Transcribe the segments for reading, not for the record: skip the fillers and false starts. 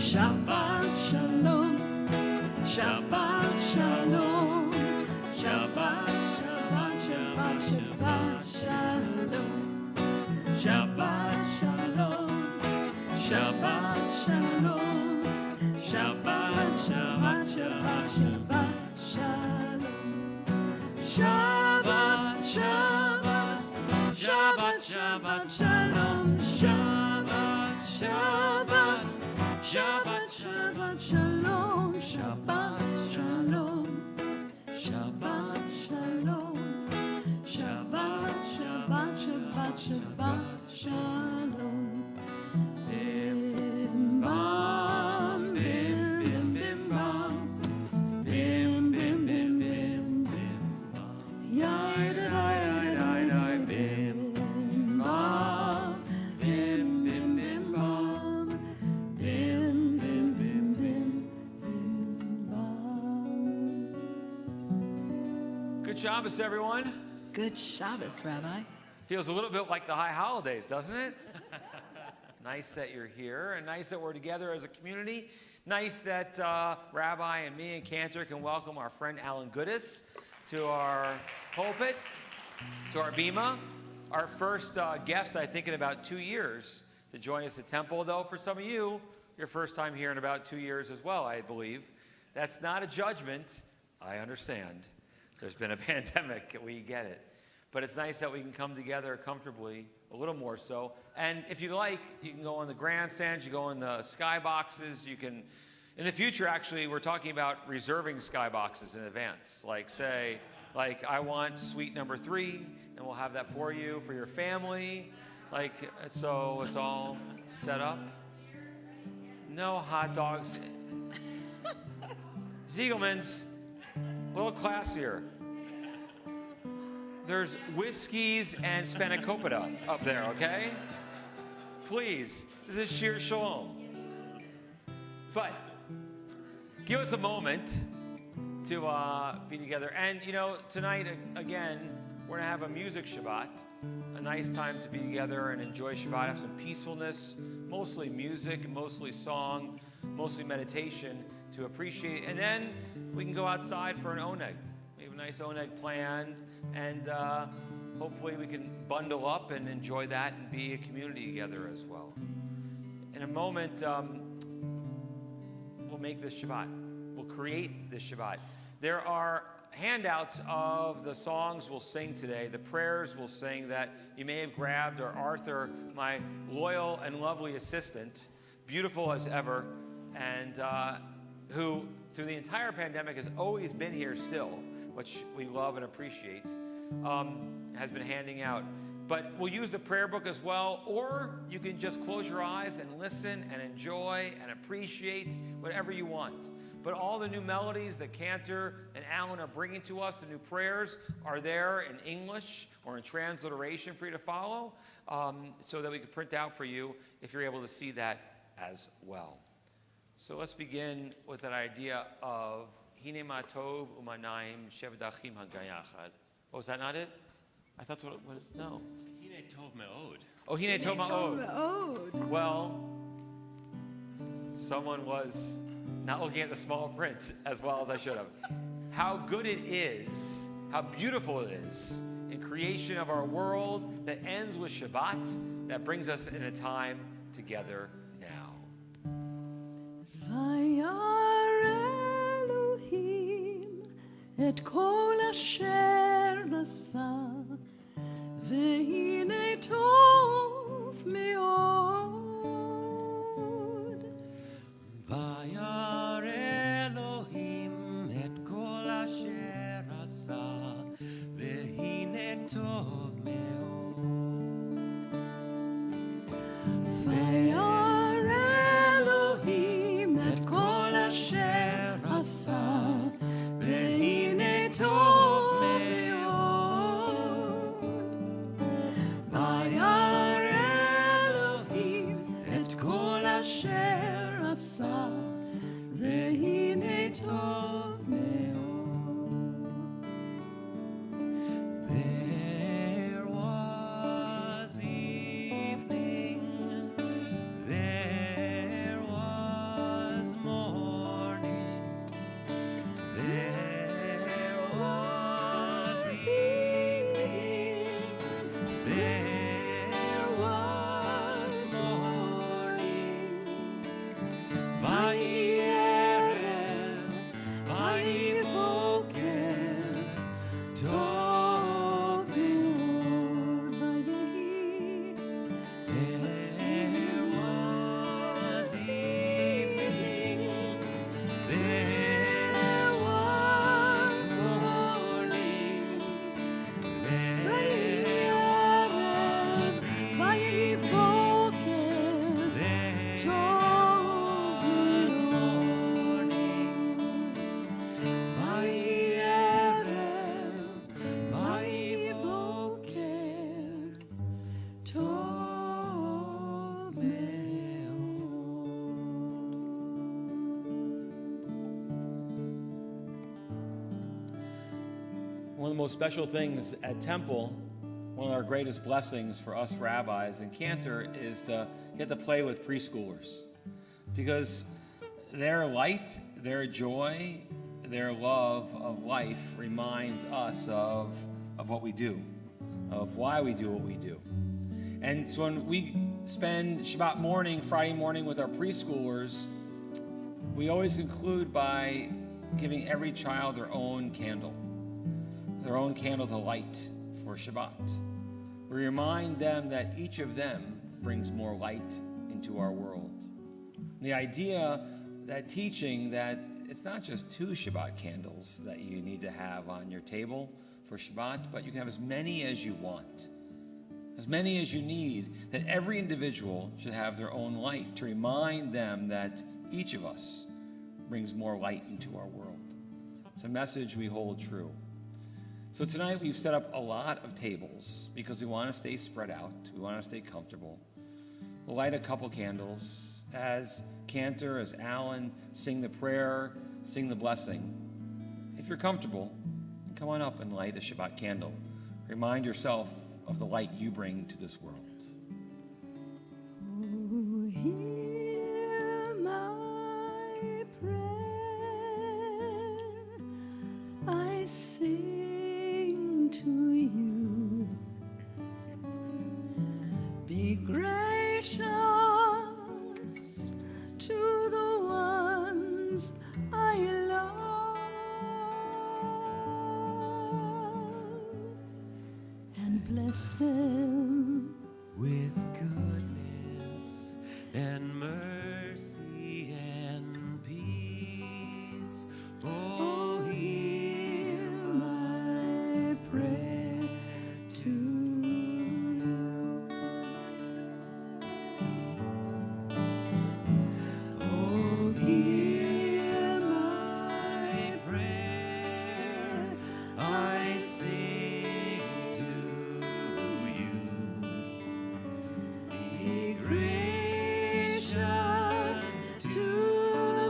Shabbat shalom, Shabbat shalom, Shabbat, Shabbat, Shabbat, Shabbat shalom, Shabbat shalom, Shabbat shalom, Shabbat, Shabbat, Shabbat, Shabbat shalom, Shabbat, Shabbat, Shabbat, Shabbat shalom, Shabbat, Shabbat. Shabbat, Shabbat, Shalom, Shabbat, Shalom, Shabbat, Shalom, Shabbat, Shabbat, Shabbat, Shabbat, Shalom. Bim, bam, bim, bim, bim, bam, bim, bim, bim, bim, bim, bam, yai, da, da, da, da, bim, bam, bim, bim, bim, bam. Good Shabbos, everyone. Good Shabbos, Rabbi. Feels a little bit like the high holidays, doesn't it? Nice that you're here, and nice that we're together as a community. Nice that Rabbi and me and Cantor can welcome our friend Alan Goodis to our pulpit, to our bima. Our first guest, I think, in about 2 years to join us at Temple, though for some of you, your first time here in about 2 years as well, I believe. That's not a judgment. I understand. There's been a pandemic. We get it. But it's nice that we can come together comfortably, a little more so. And if you like, you can go on the grandstands, you go in the skyboxes. You can, in the future, actually, we're talking about reserving skyboxes in advance. Like, say, like, I want suite number 3, and we'll have that for you, for your family. Like, so it's all set up. No hot dogs. Ziegelman's, a little classier. There's whiskeys and spanakopita up there, okay? Please, this is sheer shalom. But give us a moment to be together. And, you know, tonight, again, we're going to have a music Shabbat, a nice time to be together and enjoy Shabbat, have some peacefulness, mostly music, mostly song, mostly meditation to appreciate. And then we can go outside for an oneg. We have a nice oneg planned, and hopefully we can bundle up and enjoy that and be a community together as well. In a moment, we'll make this Shabbat. We'll create this Shabbat. There are handouts of the songs we'll sing today, the prayers we'll sing that you may have grabbed, or Arthur, my loyal and lovely assistant, beautiful as ever, and who through the entire pandemic has always been here still, which we love and appreciate, has been handing out. But we'll use the prayer book as well, or you can just close your eyes and listen and enjoy and appreciate whatever you want. But all the new melodies that Cantor and Alan are bringing to us, the new prayers, are there in English or in transliteration for you to follow, so that we can print out for you if you're able to see that as well. So let's begin with that idea of Hine ma tov u'manayim shevdachim hagayachad. Oh, is that not it? I thought what it, no. Hine tov me'od. Oh, Hine tov me'od. Well, someone was not looking at the small print as well as I should have. How good it is, how beautiful it is in creation of our world that ends with Shabbat, that brings us in a time together now. Vayar Elohim et kol asher nasa vehine tov meod. Vayar Elohim et kol asher asa vehine tov meod. Vayar Elohim et kol asher asa vehine tov meod. Vayar Elohim et kol asher asa vehine tov meod. There was evening, there was of the most special things at Temple, one of our greatest blessings for us rabbis in Cantor, is to get to play with preschoolers. Because their light, their joy, their love of life reminds us of what we do, of why we do what we do. And so when we spend Shabbat morning, Friday morning with our preschoolers, we always conclude by giving every child their own candle to light for Shabbat. We remind them that each of them brings more light into our world. The idea, that teaching that it's not just 2 Shabbat candles that you need to have on your table for Shabbat, but you can have as many as you want, as many as you need, that every individual should have their own light to remind them that each of us brings more light into our world. It's a message we hold true. So tonight we've set up a lot of tables because we want to stay spread out. We want to stay comfortable. We'll light a couple candles as Cantor, as Alan sing the prayer, sing the blessing. If you're comfortable, come on up and light a Shabbat candle. Remind yourself of the light you bring to this world. Oh, hear my prayer. I sing to you. Be gracious to the ones I love, and bless them with goodness and mercy and peace. Oh, hear my prayer to you. Oh, hear my prayer. I sing to you. Be gracious to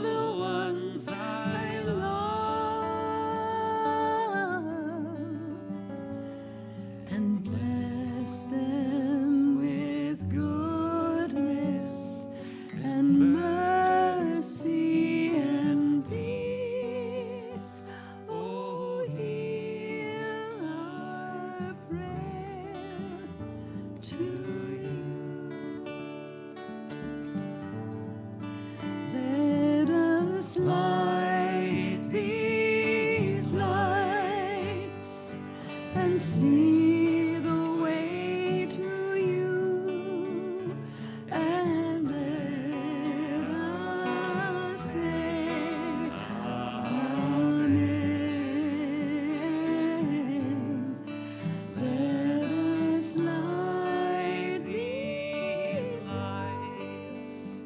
the ones I love, and bless them with goodness and mercy and peace. Oh, hear our prayer to you. Let us light these lights and see the way to you, and let us say Amen. Let us light these lights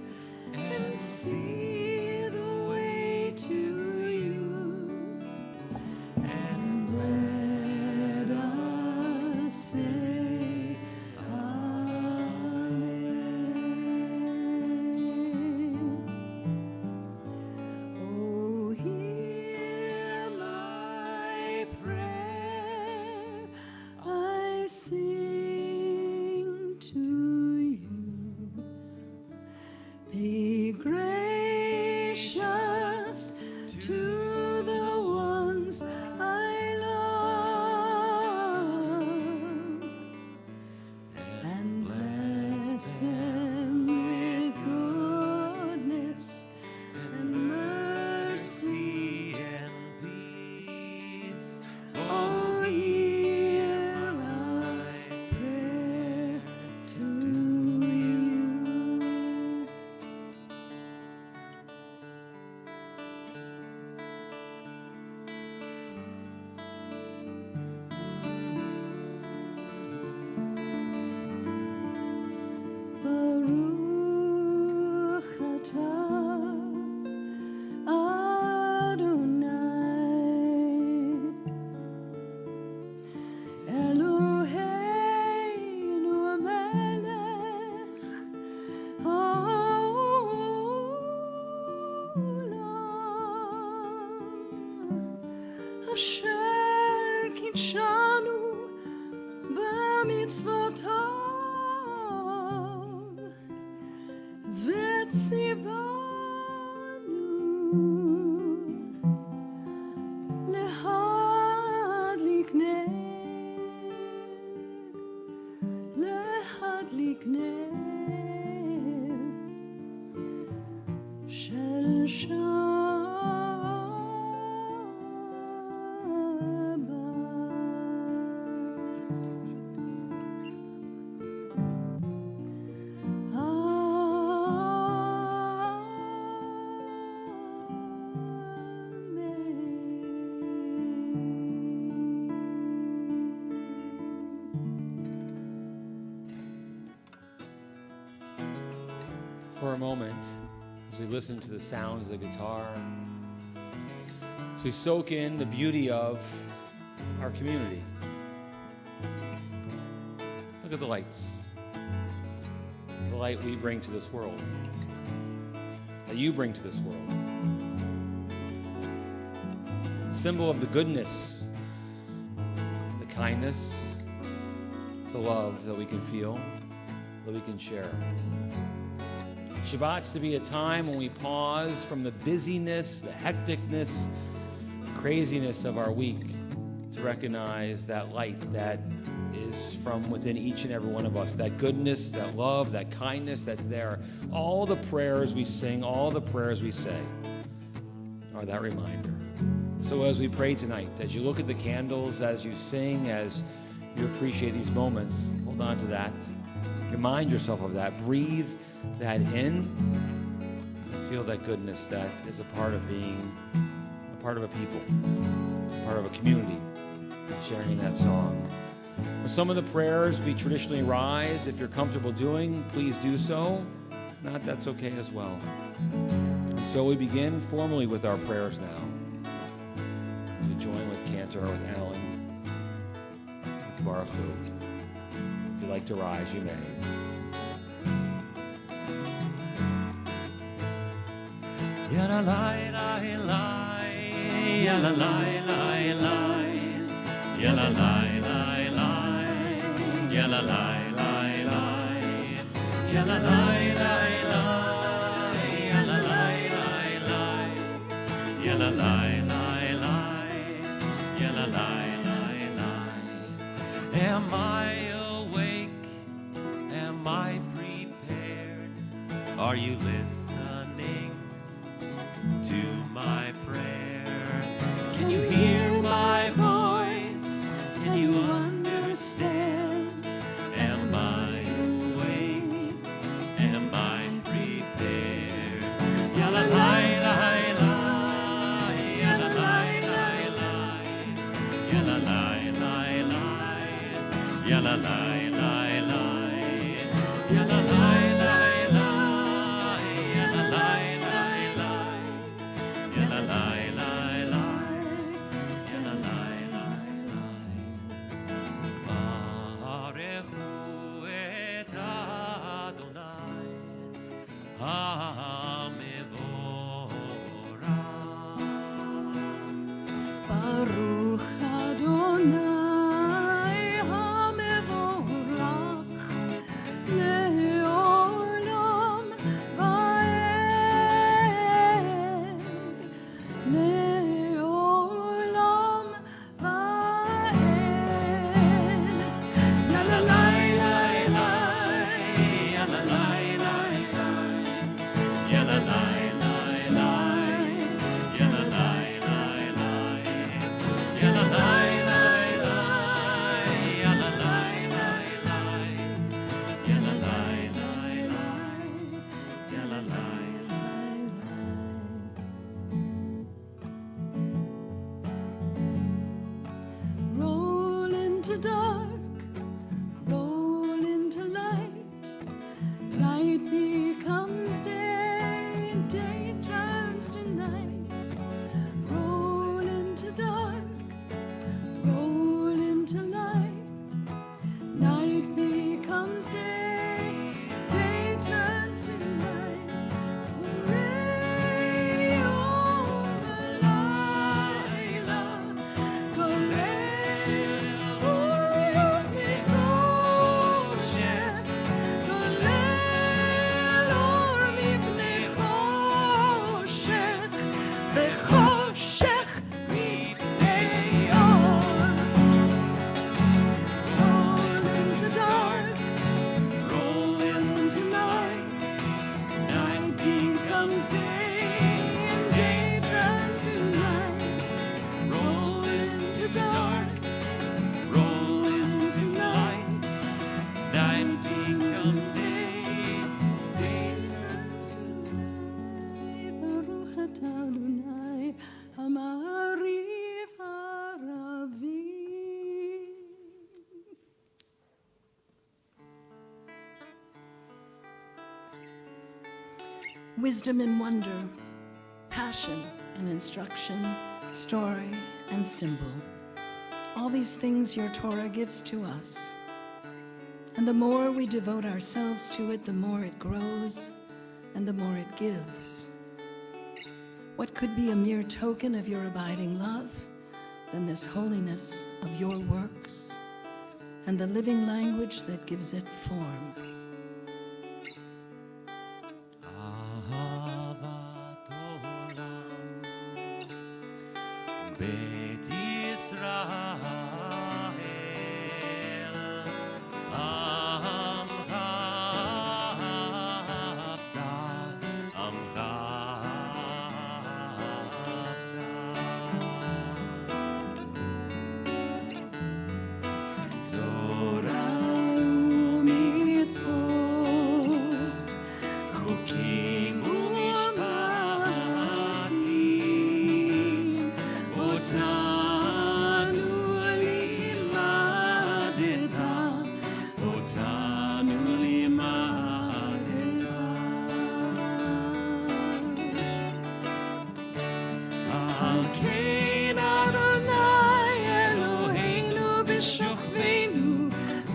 and see the way to you, and let us say Amen. Oh, hear my prayer. I sing to you. Be gracious to the ones I love, and bless them with goodness and mercy. and peace. Oh, hear my prayer to you. For a moment, as we listen to the sounds of the guitar, as we soak in the beauty of our community. Look at the lights. The light we bring to this world, that you bring to this world. Symbol of the goodness, the kindness, the love that we can feel, that we can share. Shabbat's to be a time when we pause from the busyness, the hecticness, the craziness of our week to recognize that light that is from within each and every one of us, that goodness, that love, that kindness that's there. All the prayers we sing, all the prayers we say are that reminder. So as we pray tonight, as you look at the candles, as you sing, as you appreciate these moments, hold on to that. Remind yourself of that. Breathe that in. Feel that goodness that is a part of being a part of a people, a part of a community, sharing in that song. With some of the prayers we traditionally rise. If you're comfortable doing, please do so. If not, that's okay as well. And so we begin formally with our prayers now. As we join with Cantor, with Alan, with Baruch Hu. If you'd like to rise, you may. Ya la la la la, ya la la la la, ya la la la la, ya la la la la, ya la la la la, ya la la la la, ya la la la la, ya la la la la. Am I awake? Am I prepared? Are you listening to my prayer? Can you hear my voice? Can you understand? Am I awake? Am I prepared? Ya la la la la, ya la la la la, ya la la la la, ya la la la la, ya la la la la, ya la la la la. Ya la la la la, ya la la la la. Barechu et Adonai HaMevorach. Baruch Adonai HaMevorach le'olam va'ed, le'olam va'ed. Ya la la la la, Ya la la la la, ya la la la la, ya la la la la, ya la la la la, ya la la la la, ya la la la la, ya la la la. roll into dark, roll into light. Night becomes day, day turns to night. Roll into dark, roll into light. Night becomes day, day turns to night. Hooray, oh, Delilah, hooray, oh, comes day, and day turns to night. Roll into dark, roll into light. Night becomes day, day turns to night. Baruch atah Adonai, Hamariv Haravim. Wisdom and wonder, passion and instruction, story and symbol. All these things your Torah gives to us. And the more we devote ourselves to it, the more it grows and the more it gives. What could be a mere token of your abiding love than this holiness of your works and the living language that gives it form? Ahavat olam, Bet Yisrael, Amcha Avta, Amcha Avta. Torah u'mitzvot, Chukim u'mishpatim, Otanu limadeta, Otanu limadeta. Al kein Adonai Eloheinu b'shochveinu,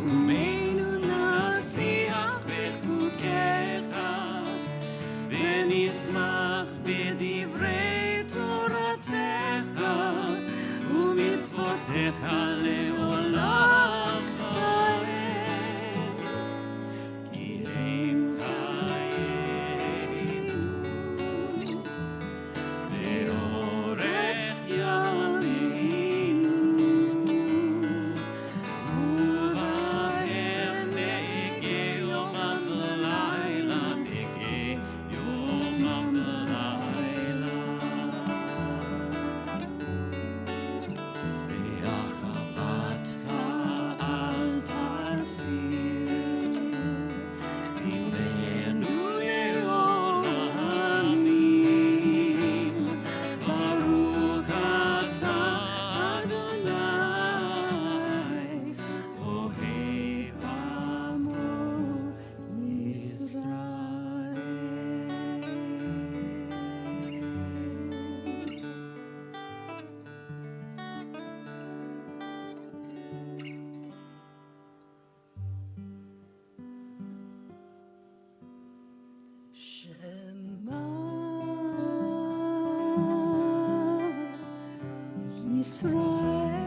Umeinu nasiach b'chukecha, V'nismach b'divrei Toratecha, U'mitzvotecha le'olam va'ed. Ki hem chayeinu, Ve'orech yameinu, Uvahem ne'ege yomam v'layla, ne'ege yomam v'layla. Ve'achavatcha al tasir, Himenu le'olamim, Baruch atah Adonai, Ohev amo Yisrael. Shema Yisrael,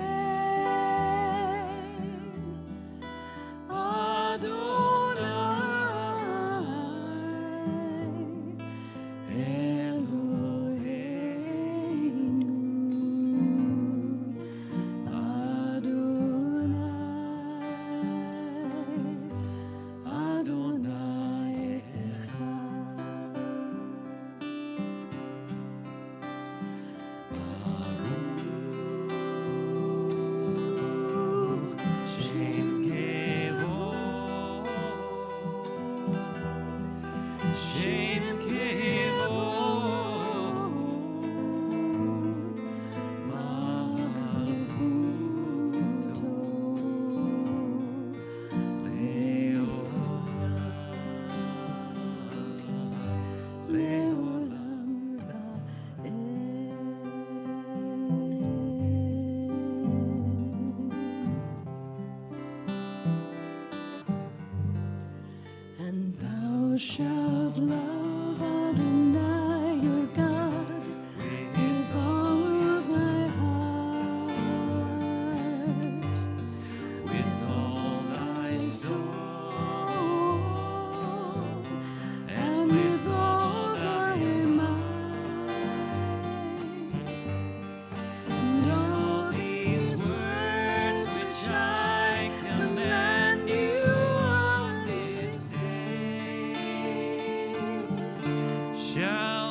Adonai Eloheinu, Adonai Echad. Baruch Shem Kevod, Shem Kevod, Malchuto Leolam Va'ed. And thou shalt love Adonai your God with all thy heart, with all thy soul, and with all thy might. And all these words which I command you on this day shall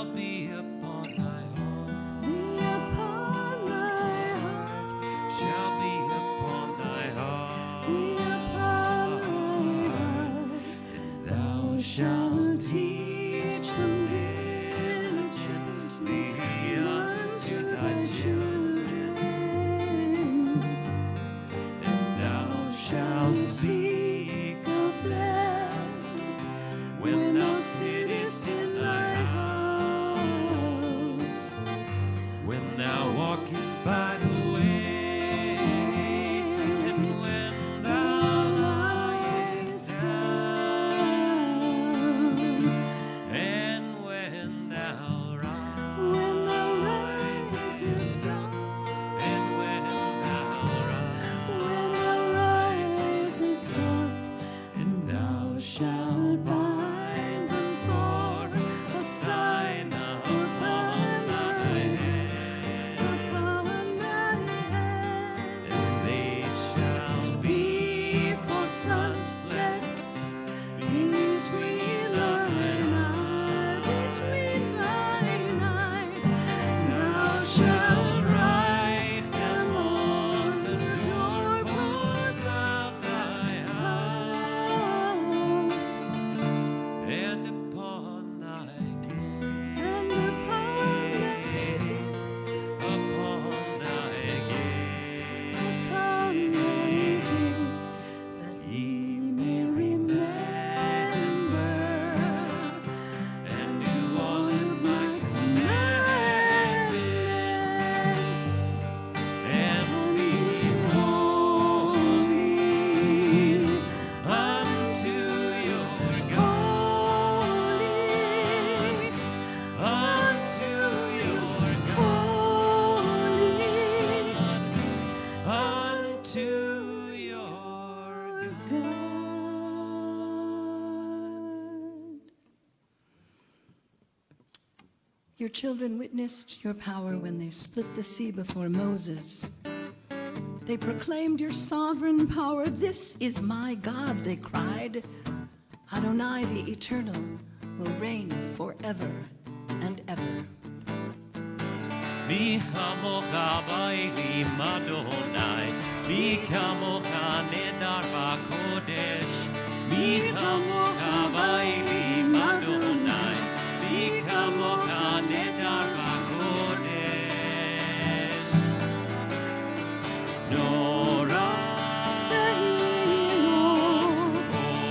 I'll speak of them when thou sittest in thy house, when thou walkest by the way, and when thou liest down, and when thou risest up, and when thou risest up, and thou shalt bind them for a sign upon thy hand, and they shall be for frontlets between thine eyes. Thou shalt write them on the doorposts of thy house, and upon thy gates, upon thy gates, that ye may remember and do all of my commandments, and be holy unto your God, unto your God, unto your God. Your children witnessed your power when they split the sea before Moses. They proclaimed your sovereign power. This is my God, they cried. Adonai, the eternal, will reign forever and ever. מי כמוך באלים אדוני, מי כמוך נהדר בקודש, מי כמוך באלים אדוני, מי כמוך נהדר בקודש. נורא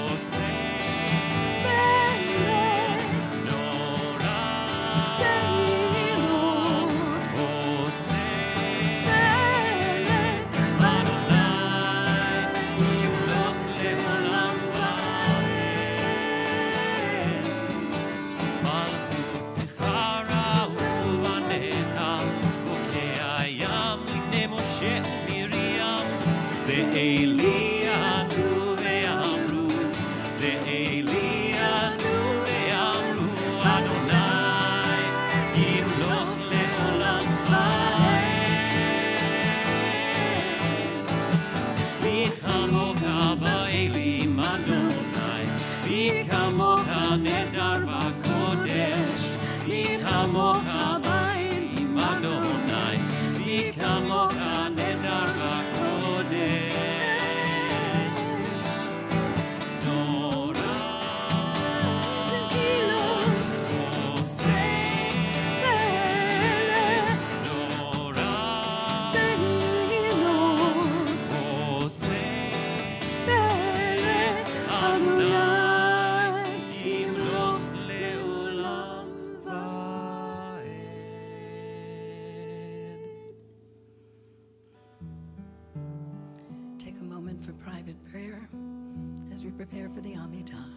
עושה, נורא עושה, אדוני ימלוך לעולם ועד. מלכותך ראו בניך, חוקי הים לפני משה ומרים. זה אלי ענו ואמרו, זה אלי ענו ואמרו, אדוני ימלוך לעולם ועד. מי כמוך באלים אדוני, מי כמוך נהדר בקודש, מי כמוך באלים אדוני, מי כמוך נהדר בקודש. נורא עושה, נורא עושה, אדוני ימלוך לעולם ועד. Take a moment for private prayer as we prepare for the Amidah.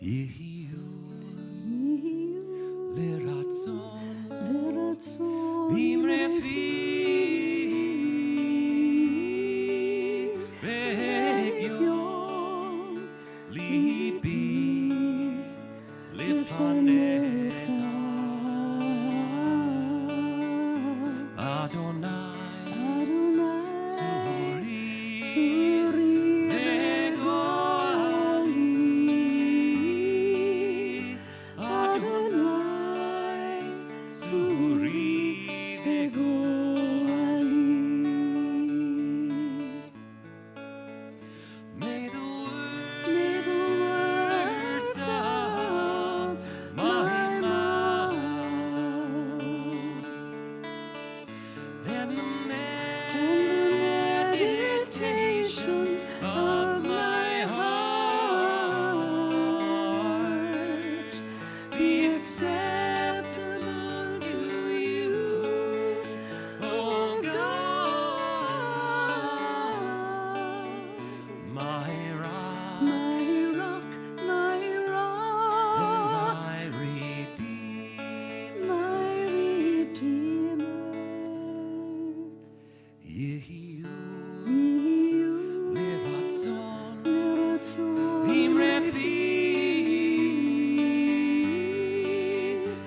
יהיו לרצון עם רפיק והגיון ליבי לפניך, אדוני צורי וגואלי. צורי וגואלי. May the May the words words of of my my mouth mouth and the and the meditations of my heart be acceptable to you, O God. my rock My rock, my and rock, my redeemer. my redeemer. Yehiyu You leratzon liratzon im refi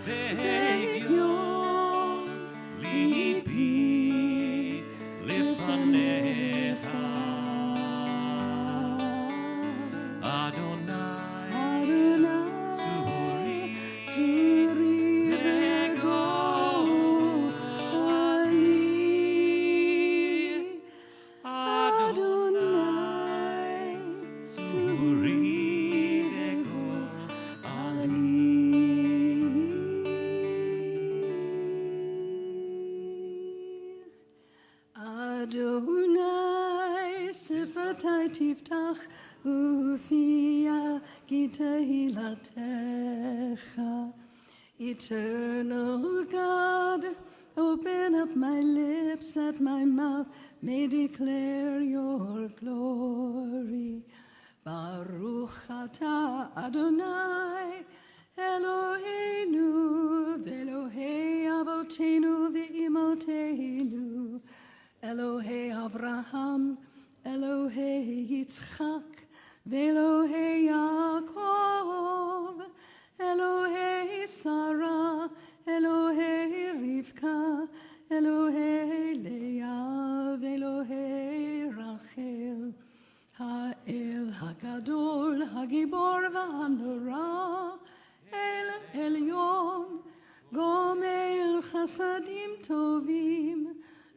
ve'egion libi lefanecha. Adonai tzuri Adonai tzuri Adonai sifatai tiftach ufia gitehilatecha. Eternal God, open up my lips that my mouth may declare your glory. Baruch atah Adonai Eloheinu v'Elohei avotenu v'imotenu, Elohei Avraham, Elohei Yitzchak, v'Elohei Yaakov, Elohei Sarah, Elohei Rivka, Elohei Leah, v'Elohei Rachel, Ha'el Hagadol, Hagibor v'Hanora, El Elyon, Gomel Chasadim Tovim,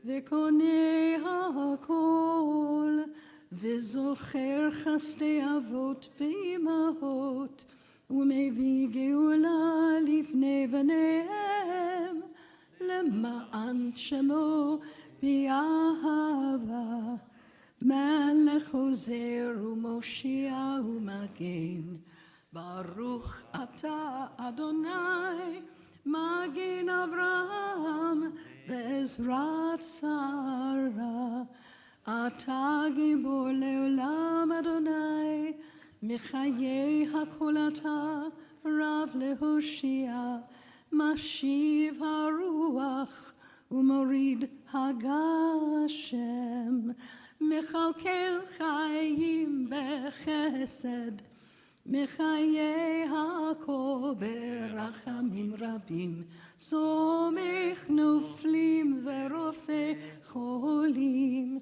וקונה הכל, וזוכר חסדי אבות ואימהות, ומביא גאולה לפני בניהם, למען שמו באהבה. מלך עוזר ומושיע ומגן, ברוך אתה אדוני, מגן אברהם בעזרת שרה. אתה גיבור לעולם אדוני, מחיי הכל אתה רב להושיע, משיב הרוח ומוריד הגשם, מכלכל חיים בחסד, מחיי הכל ברחמים רבים, סומך נופלים ורופא חולים,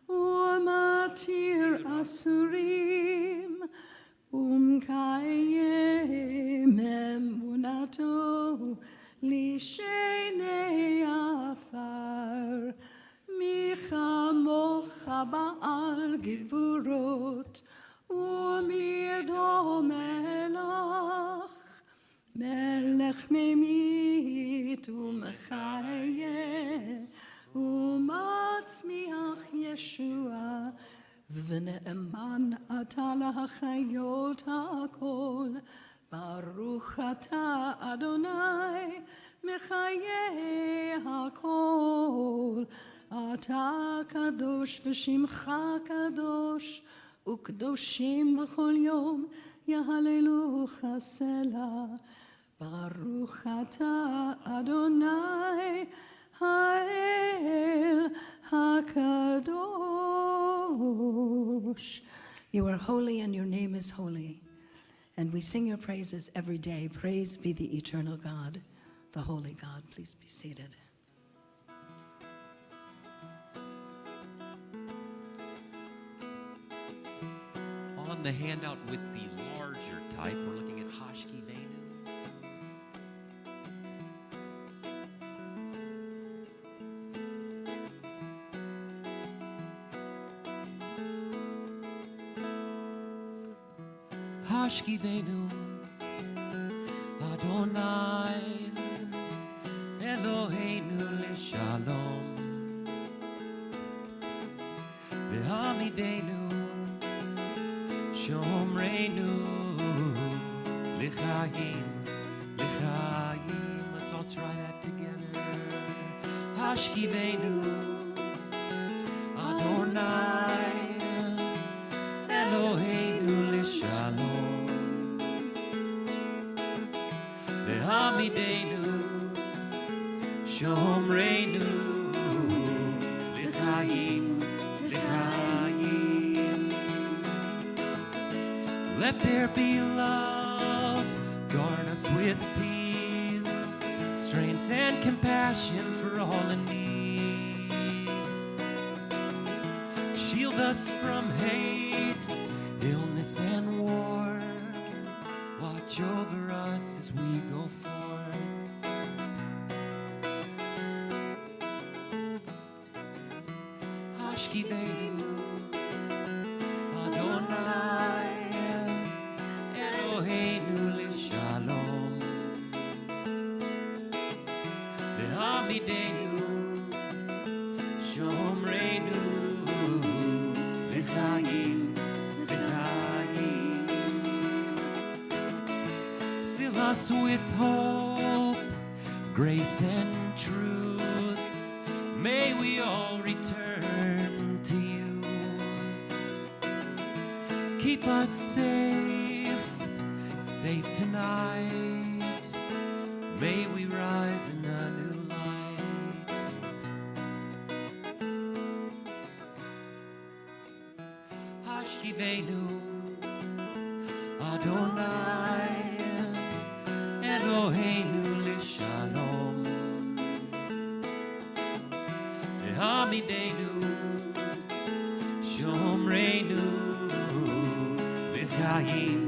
ומתיר אסורים, ומקיים אמונתו לשני עפר. מי כמוך בעל גבורות, ומי דומה לך, מלך ממית ומחיה, ומצמיח ישוע, ונאמן אתה להחיות הכל. ברוך אתה אדוני, מחיי הכל. אתה קדוש ושמך קדוש, וקדושים בכל יום יהללוך סלה. ברוך אתה אדוני האל הקדוש. You are holy and your name is holy. And we sing your praises every day. Praise be the eternal God, the holy God. Please be seated. On the handout with the larger type, we're looking at Hashki Venu. Hashkivenu Adonai Eloheinu Leshalom Ve'hamidenu Shomreinu L'chaim L'chaim. Let's all try that together. Hashkivenu Adonai Eloheinu L'shalom Ve'hamidenu Shomreinu L'chaim L'chaim. Let there be love, guard us with peace, strength and compassion for all in need. Shield us from hate, illness and war. Watch over us as we go forth. Hashkivenu Adonai Eloheinu L'shalom Ve'hamidenu Shomreinu L'chaim L'chaim. Fill us with hope, grace and truth. May we all return to you. Keep us safe tonight. May we rise in a new light. Hashkivenu Adonai Eloheinu L'shalom Ve'hamidenu Shomreinu L'chaim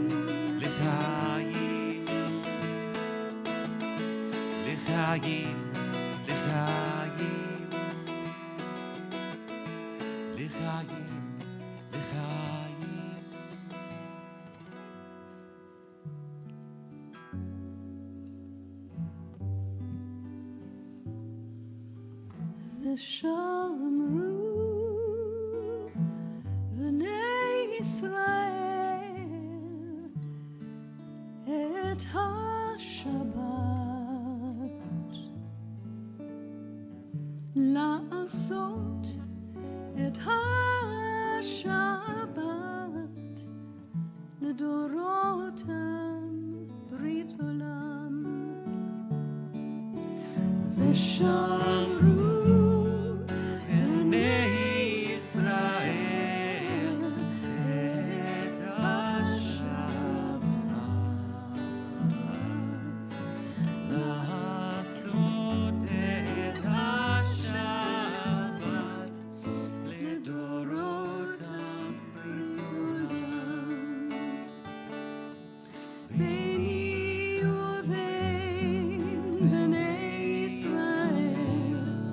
L'chaim L'chaim L'chaim L'chaim L'chaim. V'shamru v'nei Yisrael et ha-Shabbat la'asot et ha-Shabbat l'dorotam brit olam. V'shamru Bnei Israel et ha-Shabbat la'asot et ha-Shabbat l'dorotam brit olam. Beini uvein bnei Israel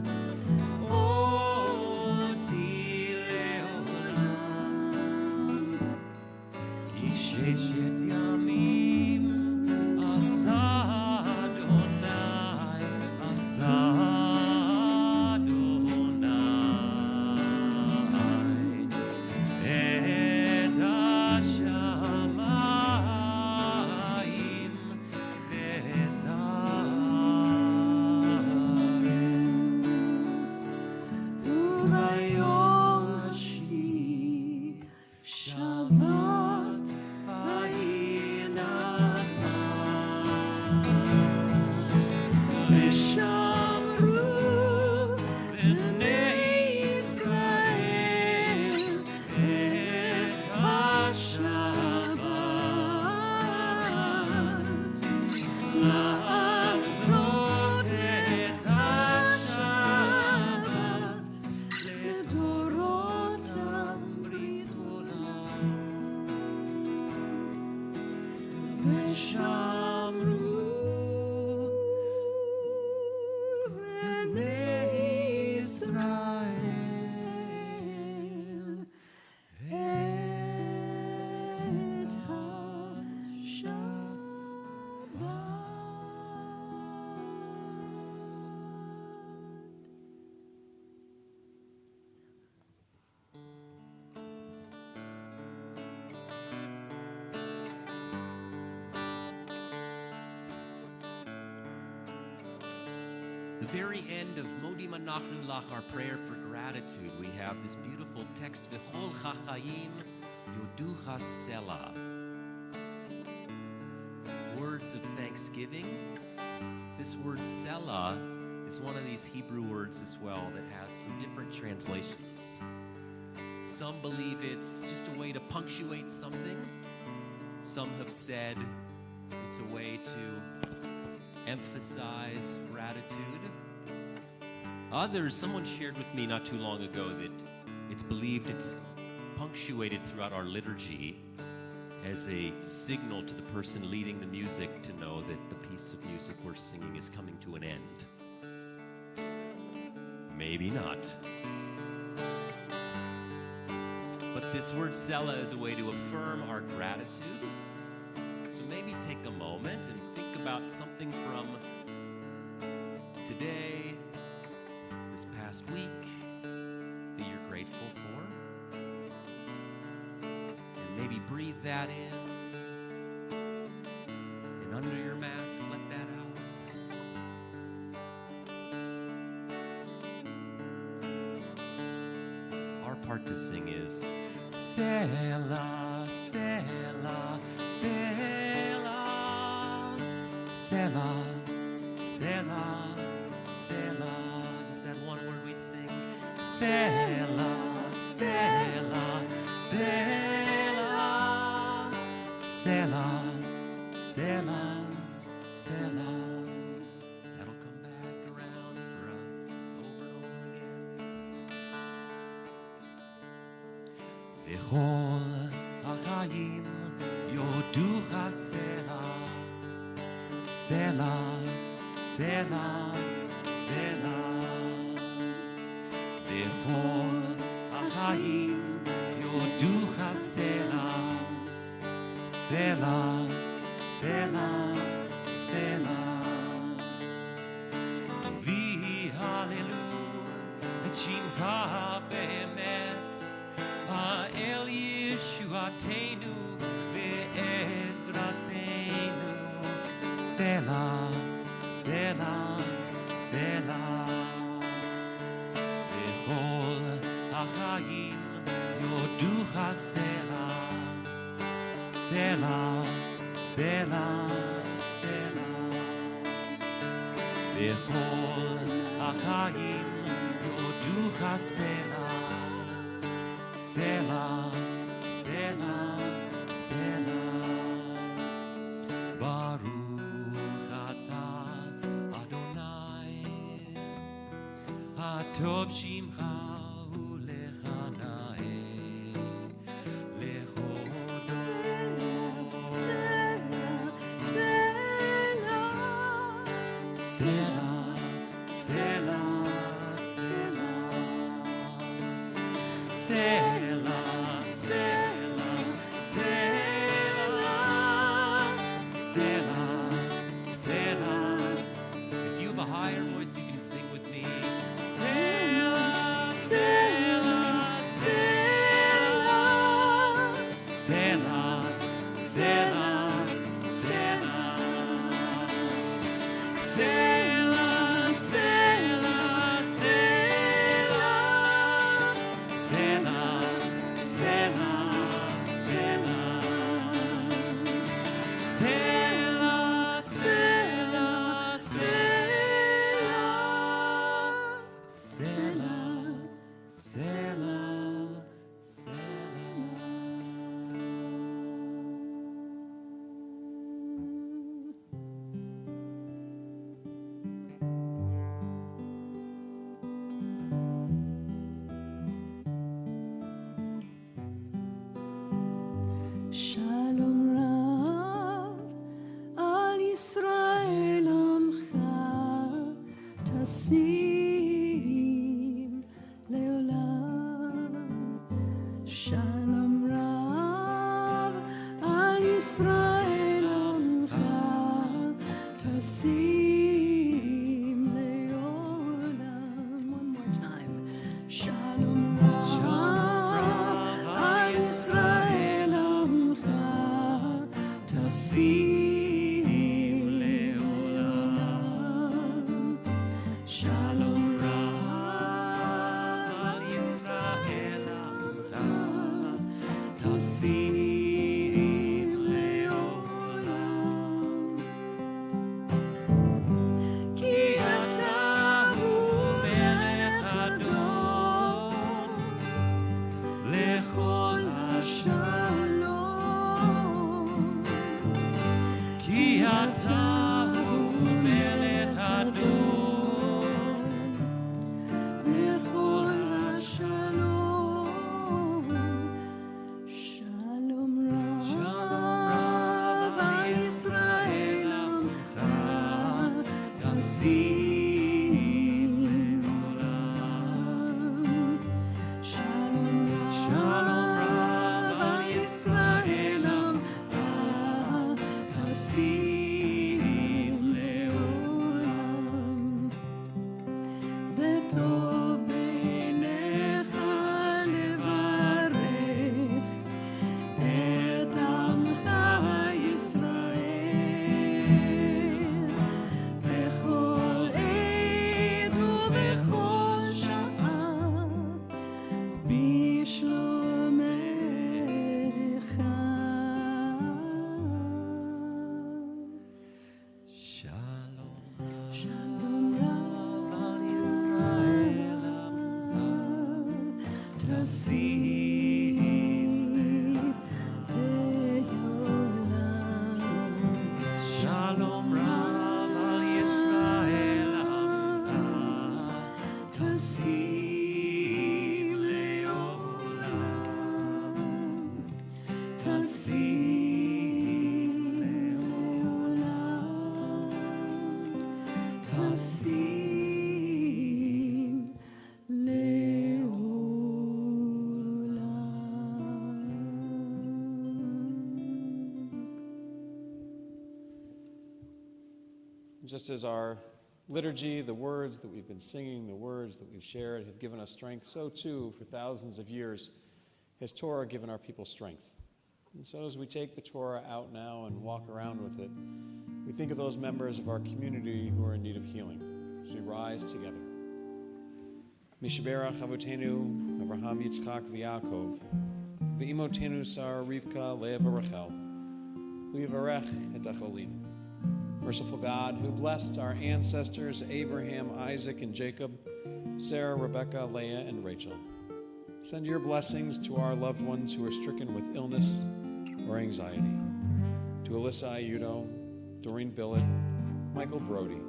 very end of Modi Manachnu Lach, our prayer for gratitude, we have this beautiful text, V'chol chachayim yoducha selah. Words of thanksgiving. This word selah is one of these Hebrew words as well that has some different translations. Some believe it's just a way to punctuate something. Some have said it's a way to emphasize gratitude. Others, someone shared with me not too long ago that it's believed it's punctuated throughout our liturgy as a signal to the person leading the music to know that the piece of music we're singing is coming to an end. Maybe not. But this word Selah is a way to affirm our gratitude. So maybe take a moment and think about something from today, this past week, that you're grateful for. And maybe breathe that in. And under your mask, let that out. Our part to sing is Selah, Selah, Selah, Selah, Selah, Selah. Just that one word we sing. Selah, Selah, Selah, Selah, Selah, Selah. That'll come back around for us over and over again. V'chol hachayim yoducha selah, selah, selah, selah. V'chol hachayim yoducha selah, selah, selah, selah. V'hallelu et shimcha be'emet, ha'el yeshuatenu ve'ezratenu. Selah, Selah, Selah. V'chol hachayim yoducha selah, selah, selah, selah. V'chol hachayim yoducha selah, selah, selah, selah. Baruch atah Adonai, Hatov Shimcha ulechanai, lechodot. Selah, Selah, Selah, Selah, Selah, Selah, Selah, Selah. If you have a higher voice, you can sing with me. Selah, Selah, Selah, Selah, Selah, Selah. Selah, Selah, Selah, Selah, Selah, Selah. Selah, Selah, Selah, Selah, Selah, Shalom Rav al Yisrael Amcha Tasim Leolam. Shalom Rav al Yisrael Amcha Tasim Leolam. One more time. Shalom Rav al Yisrael Amcha Tasim Leolam. Shalom Rav al Yisrael Amcha Tasim le'olam Ki ata hu melech adon lechol hashalom Ki ata hu melech adon lechol hashalom Shalom Rav. Shalom Rav al Yisrael Amcha Tasim le'olam Shalom Rav. Shalom Rav al Yisrael Amcha Tasim le'olam וטוב בעיניך לברך את עמך ישראל בכל עת ובכל שעה בשלומך. Shalom שלום Rav al Yisrael Amcha Tasim Shalom Rav al Yisrael Amcha Tasim le'olam Tasim le'olam Tasim Just as our liturgy, the words that we've been singing, the words that we've shared have given us strength, so too, for thousands of years, has Torah given our people strength. And so as we take the Torah out now and walk around with it, we think of those members of our community who are in need of healing as we rise together. Mishaberach Avotenu, Abraham, Yitzchak, v'Yaakov, v'imotenu Sarah, Rivka, Leah, v'Rachel, v'yivarech et acholim. Merciful God, who blessed our ancestors Abraham, Isaac, and Jacob, Sarah, Rebekah, Leah, and Rachel, send your blessings to our loved ones who are stricken with illness or anxiety. To Alyssa Ayudo, Doreen Billett, Michael Brody,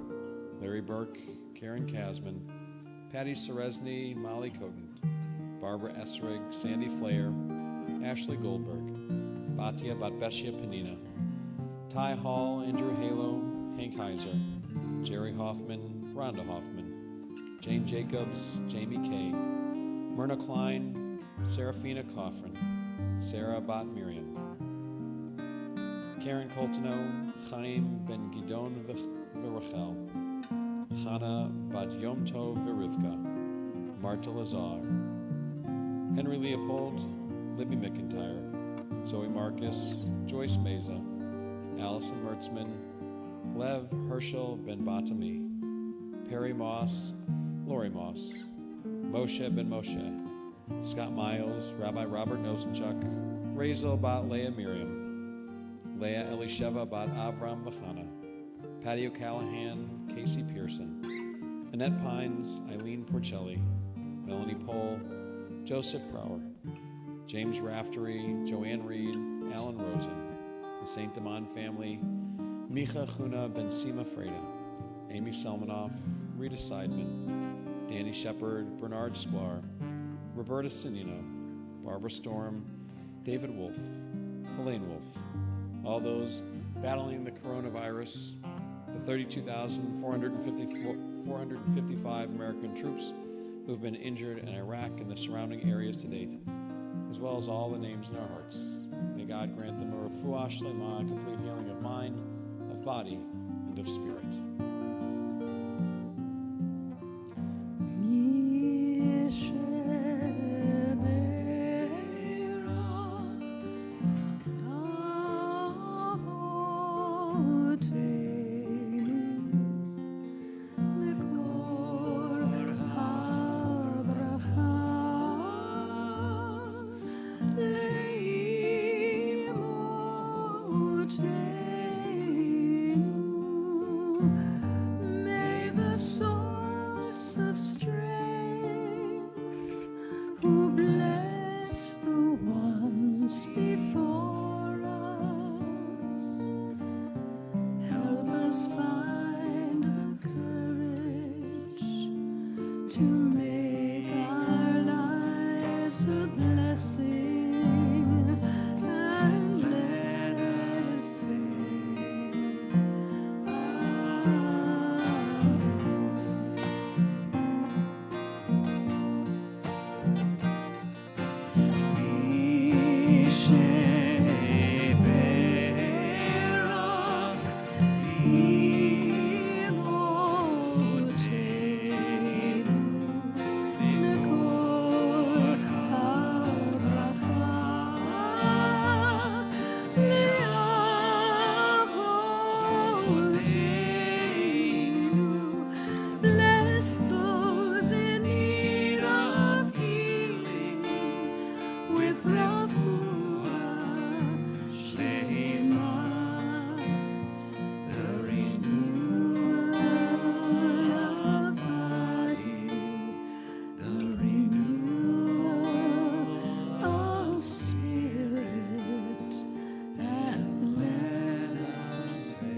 Larry Burke, Karen Kasman, Patty Seresny, Molly Coden, Barbara Esrig, Sandy Flair, Ashley Goldberg, Batia Batbeshia Panina, Ty Hall, Andrew Halo, Hank Heiser, Jerry Hoffman, Rhonda Hoffman, Jane Jacobs, Jamie Kay, Myrna Klein, Serafina Coffrin, Sarah Bat Miriam, Karen Coltano, Chaim Ben Gidon V'Rachel, Chana Bat Yom Tov V'Rivka, Marta Lazar, Henry Leopold, Libby McIntyre, Zoe Marcus, Joyce Meza, Allison Mertzman, Lev Herschel Ben Batami, Perry Moss, Lori Moss, Moshe Ben Moshe, Scott Miles, Rabbi Robert Nosenchuk, Razel Bat Leah Miriam, Leah Elisheva Bat Avram Vachana, Patty O'Callahan, Casey Pearson, Annette Pines, Eileen Porcelli, Melanie Pohl, Joseph Prower, James Raftery, Joanne Reed, Alan Rosen, the St. Damon family, Micha Chuna Ben Sima Freda, Amy Salmanoff, Rita Seidman, Danny Shepard, Bernard Sklar, Roberta Sinino, Barbara Storm, David Wolf, Helene Wolf, all those battling the coronavirus, the 32,455 American troops who have been injured in Iraq and the surrounding areas to date, as well as all the names in our hearts. May God grant them a refuah shlema, complete healing of mind, of body, and of spirit. Shalom to make our lives a blessing, and let us sing. Bless those in need of healing with Refuah Shlema, the renewal of body, the renewal of spirit, and let us say,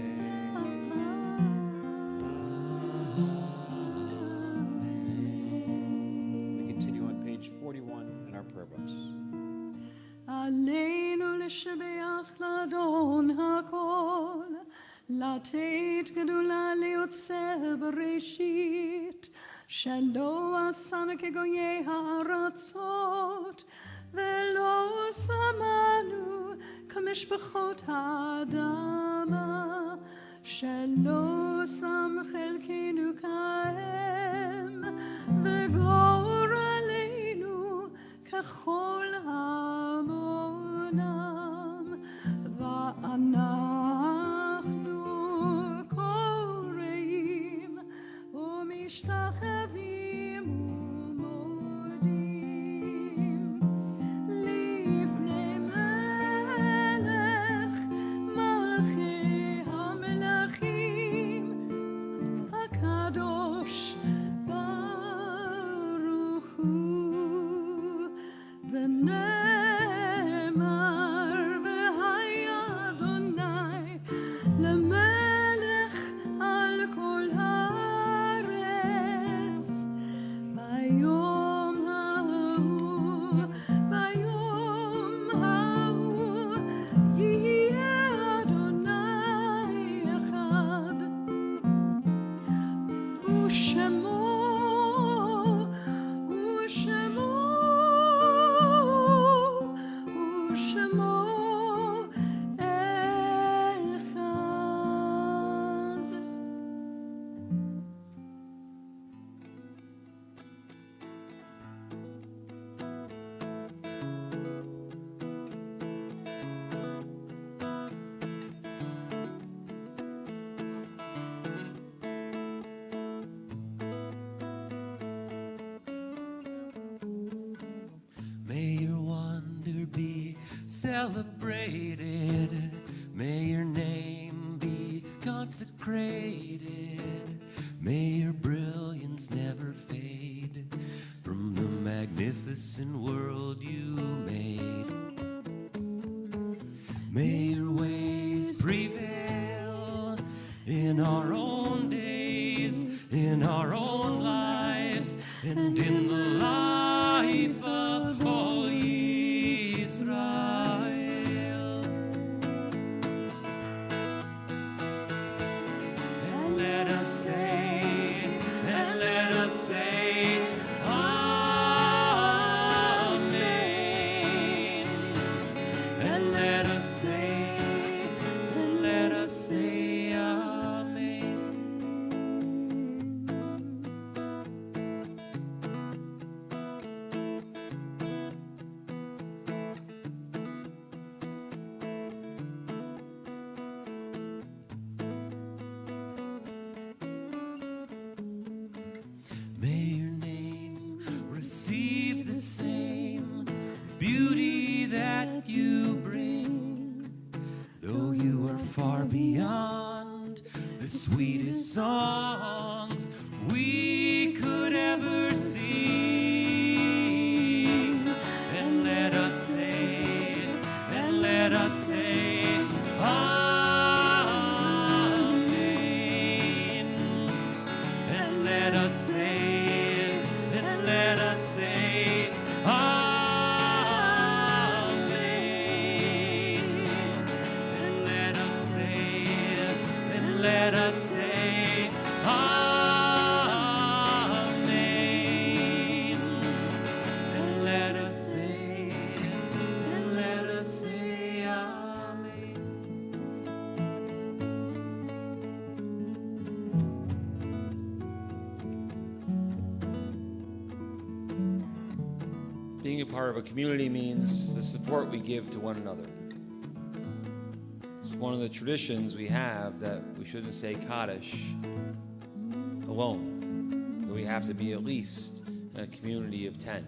We continue on page 41 in our prayer books. עלינו לשבח לאדון הכל, לתת גדולה ליוצר בראשית, שלא עשנו כגויי הארצות, ולא שמנו כמשפחות האדמה, שלא שם חלקנו כהם, וגורלנו ככל המונם, ואנחנו קוראים ומשתחווים ומודים לפני מלך מלכי המלכים הקדוש ברוך הוא, ונאמר והיה אדוני למלך על כל הארץ ביום ההוא, ביום ההוא יהיה אדוני אחד, ושמו אחד. May your wonder be celebrated. May your name be consecrated. May your brilliance never fade from the magnificent world you made. May your ways prevail in our own days, in our own lives, and in the life of all Israel. And let us say, Amen. And let us say, Amen. May your name receive the same beauty that you bring, though you are far beyond the sweetest songs we could ever sing. And let us say, Amen. And let us say, Being a part of a community means the support we give to one another. It's one of the traditions we have that we shouldn't say Kaddish alone, that we have to be at least in a community of 10,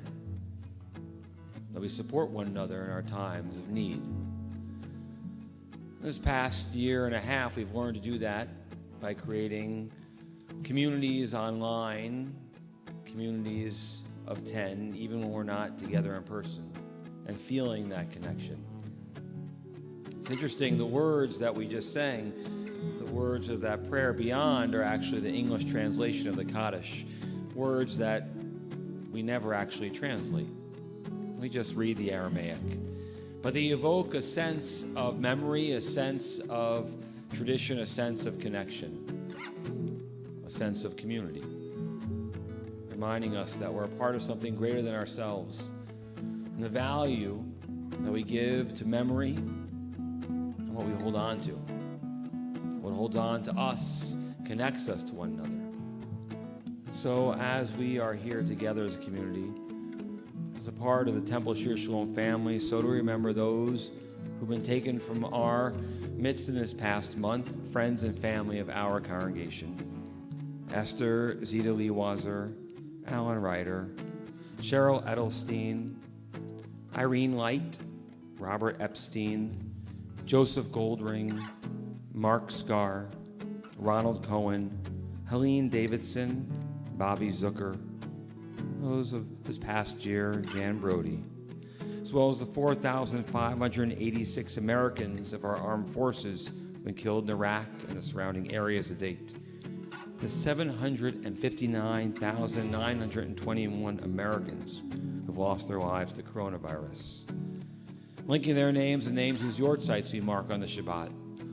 that we support one another in our times of need. This past year and a half, we've learned to do that by creating communities online, communities of 10, even when we're not together in person, and feeling that connection. It's interesting, the words that we just sang, the words of that prayer beyond are actually the English translation of the Kaddish, words that we never actually translate. We just read the Aramaic. But they evoke a sense of memory, a sense of tradition, a sense of connection, a sense of community, reminding us that we're a part of something greater than ourselves, and the value that we give to memory and what we hold on to. What holds on to us connects us to one another. So as we are here together as a community, as a part of the Temple Shir Shalom family, so to remember those who've been taken from our midst in this past month, friends and family of our congregation. Esther Zita Leewazer, Alan Ryder, Cheryl Edelstein, Irene Light, Robert Epstein, Joseph Goldring, Mark Scar, Ronald Cohen, Helene Davidson, Bobby Zucker, those of this past year, Jan Brody, as well as the 4,586 Americans of our armed forces who've been killed in Iraq and the surrounding areas to date, the 759,921 Americans who've lost their lives to coronavirus. Linking their names and names whose yard sites we mark on the Shabbat,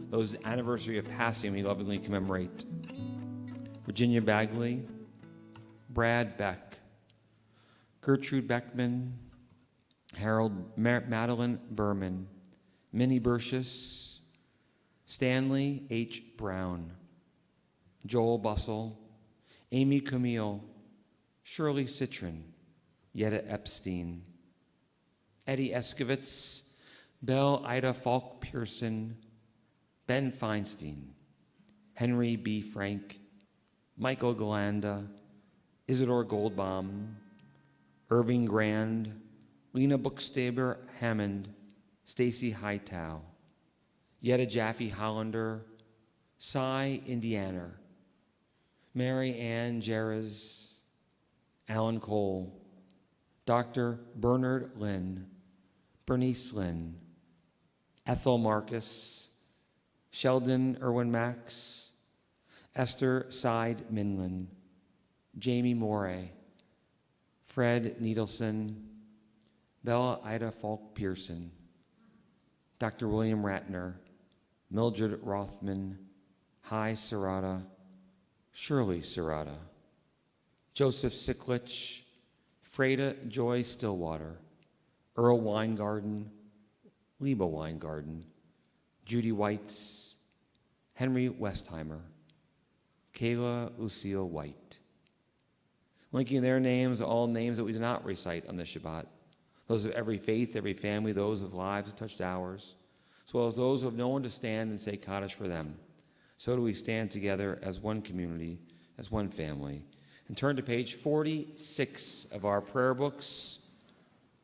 those anniversary of passing we lovingly commemorate. Virginia Bagley, Brad Beck, Gertrude Beckman, Harold Madeline Berman, Minnie Burshus, Stanley H. Brown, Joel Bussell, Amy Camille, Shirley Citron, Yetta Epstein, Eddie Eskovitz, Belle Ida Falk Pearson, Ben Feinstein, Henry B. Frank, Michael Galanda, Isidore Goldbaum, Irving Grand, Lena Bookstaber Hammond, Stacy Hightow, Yetta Jaffe Hollander, Cy Indianer, Mary Ann Jerez, Alan Cole, Dr. Bernard Lynn, Bernice Lynn, Ethel Marcus, Sheldon Irwin Max, Esther Side Minlin, Jamie Morey, Fred Needleson, Bella Ida Falk Pearson, Dr. William Ratner, Mildred Rothman, Hi Serrata, Shirley Serrata, Joseph Siklich, Freda Joy Stillwater, Earl Weingarten, Leba Weingarten, Judy Whites, Henry Westheimer, Kayla Lucille White. Linking their names are all names that we do not recite on the Shabbat, those of every faith, every family, those of lives who touched ours, as well as those who have no one to stand and say Kaddish for them. So do we stand together as one community, as one family, and turn to page 46 of our prayer books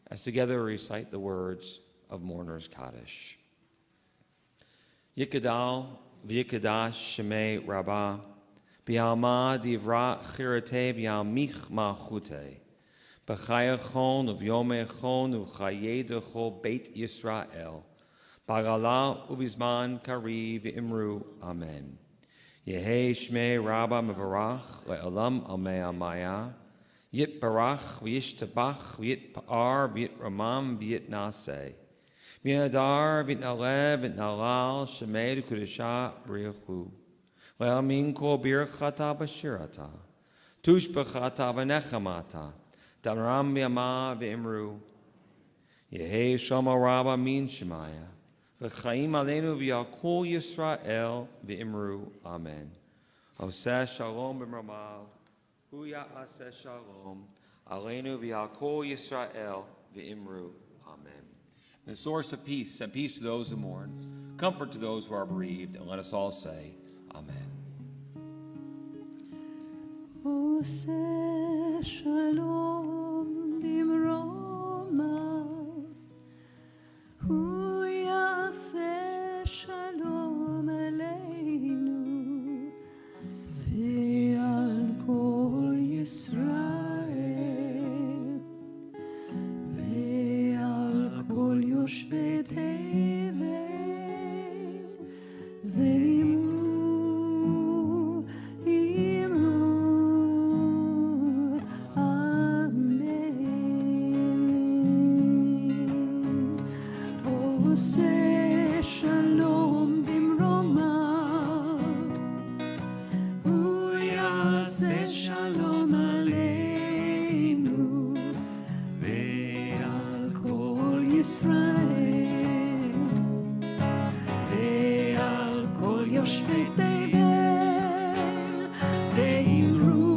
as together we recite the words of Mourner's Kaddish. Yikadal v'yikadash shemei rabbah, Bialma divra chirate bial mich malchute. B'chayachon uv'yomechon uv'chayedecho Beit Yisrael. Bagala ubizman kari v'imru. Amen. Yehi shmei rabba mevarach le'olam almei almaya. Yit barach v'yishtabach v'yit pa'ar v'yit ramam v'yit naseh. V'yadar v'yitnalev v'yitnalal shemei d'kudesha b'richu. Le'amin kol birchata b'shirata, tushbechata v'nechamata, damram v'yama v'imru. Yehei shama rabba min shemaya, v'chaim aleinu v'yakol Yisrael v'imru. Amen. Oseh shalom b'mramav, hu ya'aseh shalom, aleinu v'yakol Yisrael v'imru. Amen. The source of peace, send peace to those who mourn, comfort to those who are bereaved, and let us all say, Amen. עושה שלום במרומיו, הוא יעשה שלום עלינו ועל כל ישראל ועל כל יושבי תבל ואמרו עושה שלום במרומיו, הוא יעשה שלום עלינו ועל כל ישראל ועל כל יושבי תבל ואמרו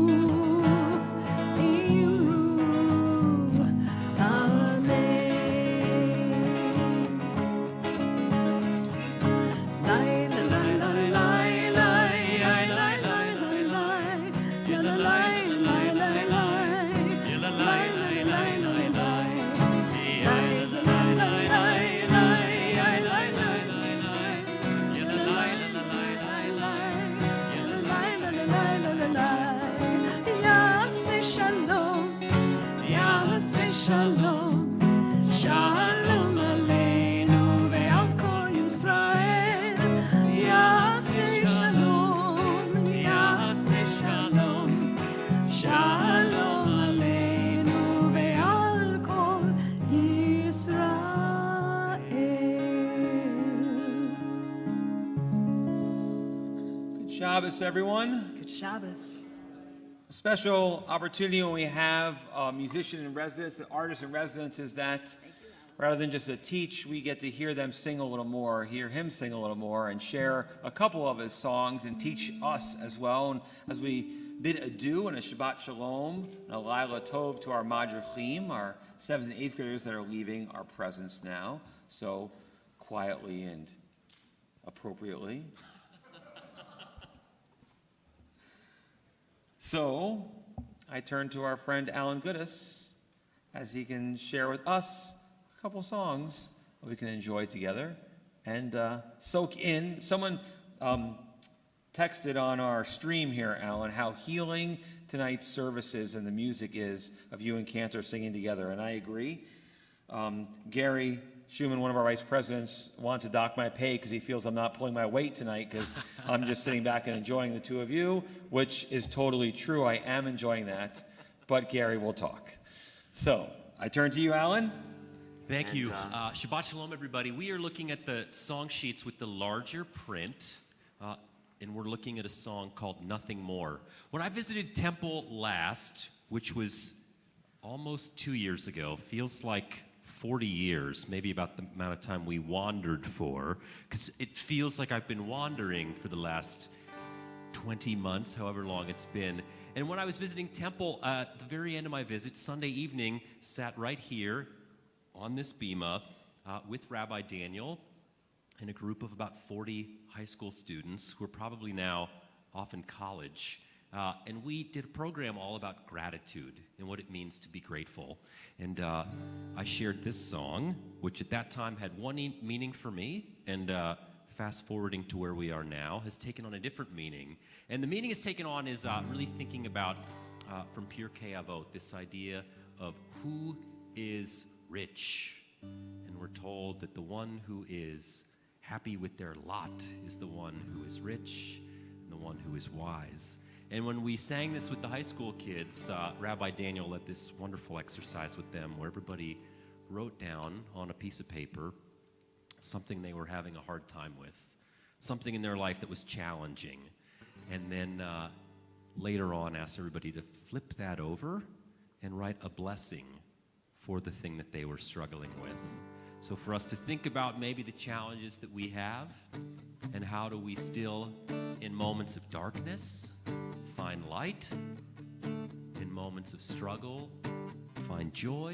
שלום, שלום עלינו ועל כל ישראל, יעשה שלום, יעשה שלום, שלום עלינו ועל כל ישראל. Good Shabbos, everyone. Good Shabbos. A special opportunity when we have a musician in residence, an artist in residence, is that rather than just to teach, we get to hear them sing a little more, hear him sing a little more, and share a couple of his songs and teach us as well. And as we bid adieu and a Shabbat Shalom and a Laila Tov to our Madrichim, our 7th and 8th graders that are leaving our presence now, so quietly and appropriately. So, I turn to our friend Alan Goodis as he can share with us a couple songs that we can enjoy together and soak in. Someone texted on our stream here, Alan, how healing tonight's services and the music is of you and Cantor singing together, and I agree. Gary Schumann, one of our vice presidents, wants to dock my pay because he feels I'm not pulling my weight tonight because I'm just sitting back and enjoying the two of you, which is totally true. I am enjoying that, but Gary will talk. So, I turn to you, Alan. Thank you. Shabbat Shalom, everybody. We are looking at the song sheets with the larger print, and we're looking at a song called Nothing More. When I visited Temple last, which was almost 2 years ago, feels like 40 years, maybe about the amount of time we wandered for, because it feels like I've been wandering for the last 20 months, however long it's been. And when I was visiting Temple, at the very end of my visit, Sunday evening, sat right here on this bima with Rabbi Daniel and a group of about 40 high school students who are probably now off in college. And we did a program all about gratitude and what it means to be grateful. And I shared this song, which at that time had one meaning for me, and fast forwarding to where we are now, has taken on a different meaning. And the meaning it's taken on is really thinking about, from Pirkei Avot, this idea of who is rich. And we're told that the one who is happy with their lot is the one who is rich and the one who is wise. And when we sang this with the high school kids, Rabbi Daniel led this wonderful exercise with them where everybody wrote down on a piece of paper something they were having a hard time with, something in their life that was challenging. And then later on asked everybody to flip that over and write a blessing for the thing that they were struggling with. So for us to think about maybe the challenges that we have and how do we still, in moments of darkness, find light, in moments of struggle, find joy,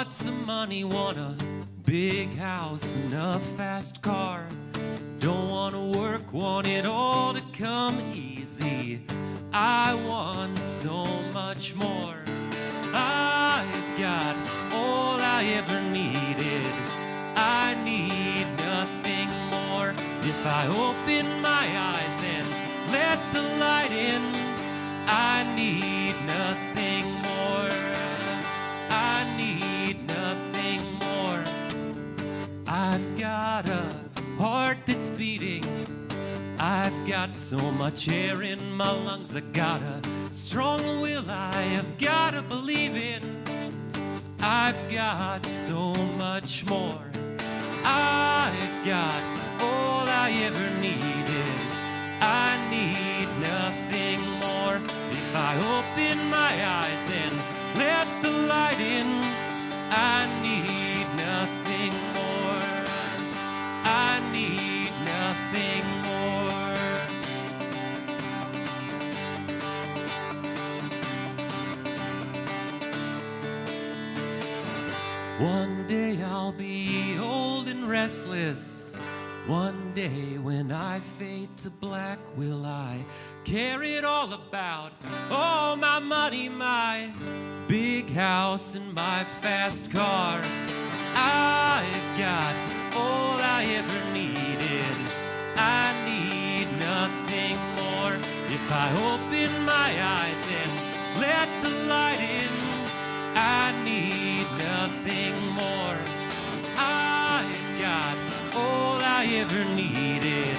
Want some money, want a big house and a fast car. Don't want to work, want it all to come easy. I want so much more. I've got all I ever needed. I need nothing more. If I open my eyes and let the light in, I need nothing more. I need nothing more. I've got a heart that's beating. I've got so much air in my lungs. I got a strong will I have got to believe in. I've got so much more. I've got all I ever needed. I need nothing more. If I open my eyes and let the light in, I need nothing more. I need nothing more. One day I'll be old and restless. One day when I fade to black, will I care it all about all my money, my big house and my fast car? I've got all I ever needed. I need nothing more. If I open my eyes and let the light in, I need nothing more. I've got all I ever needed.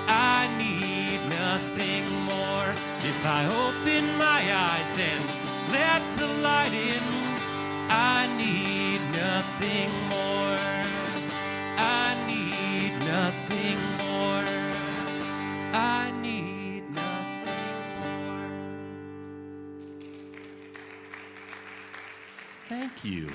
I need nothing more. If I open my eyes and let the light in, I need nothing more. I need nothing more. I need nothing more. Thank you.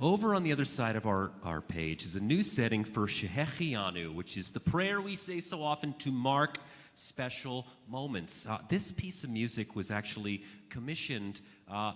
Over on the other side of our page is a new setting for Shehechianu, which is the prayer we say so often to mark special moments. This piece of music was actually commissioned a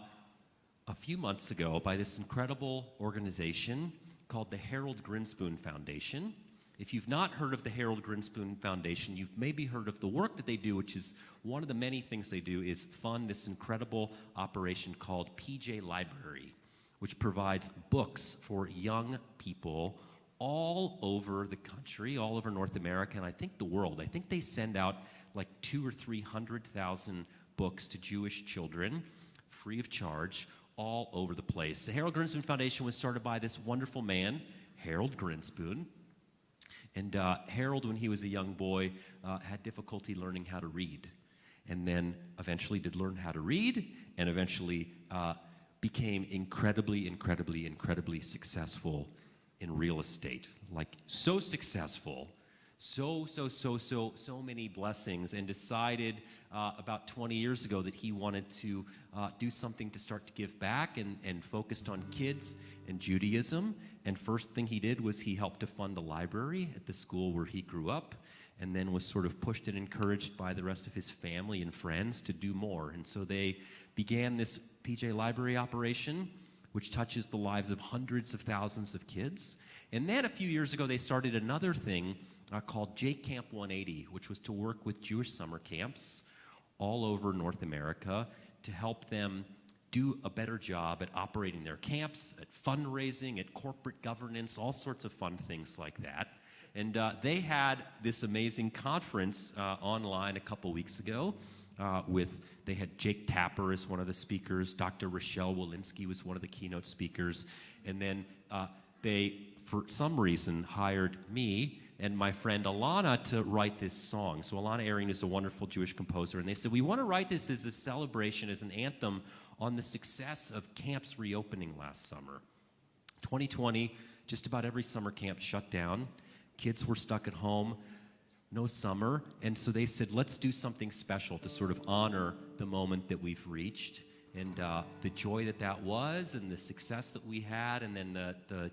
few months ago by this incredible organization called the Harold Grinspoon Foundation. If you've not heard of the Harold Grinspoon Foundation, you've maybe heard of the work that they do, which is one of the many things they do is fund this incredible operation called PJ Library, which provides books for young people all over the country, all over North America, and I think the world. I think they send out like 200,000 or 300,000 books to Jewish children, free of charge, all over the place. The Harold Grinspoon Foundation was started by this wonderful man, Harold Grinspoon. And Harold, when he was a young boy, had difficulty learning how to read. And then eventually did learn how to read, and eventually became incredibly successful in real estate. Like so successful, so many blessings, and decided about 20 years ago that he wanted to do something to start to give back, and focused on kids and Judaism. And first thing he did was he helped to fund a library at the school where he grew up, and then was sort of pushed and encouraged by the rest of his family and friends to do more. And so they began this PJ Library operation, which touches the lives of hundreds of thousands of kids. And then a few years ago, they started another thing called J Camp 180, which was to work with Jewish summer camps all over North America to help them do a better job at operating their camps, at fundraising, at corporate governance, all sorts of fun things like that. And they had this amazing conference online a couple weeks ago. They had Jake Tapper as one of the speakers. Dr. Rochelle Walensky was one of the keynote speakers. And then they, for some reason, hired me and my friend Alana to write this song. So Alana Arian is a wonderful Jewish composer. And they said, we want to write this as a celebration, as an anthem on the success of camps reopening last summer. 2020, just about every summer camp shut down. Kids were stuck at home. No summer, and so they said, let's do something special to sort of honor the moment that we've reached, and the joy that was, and the success that we had, and then the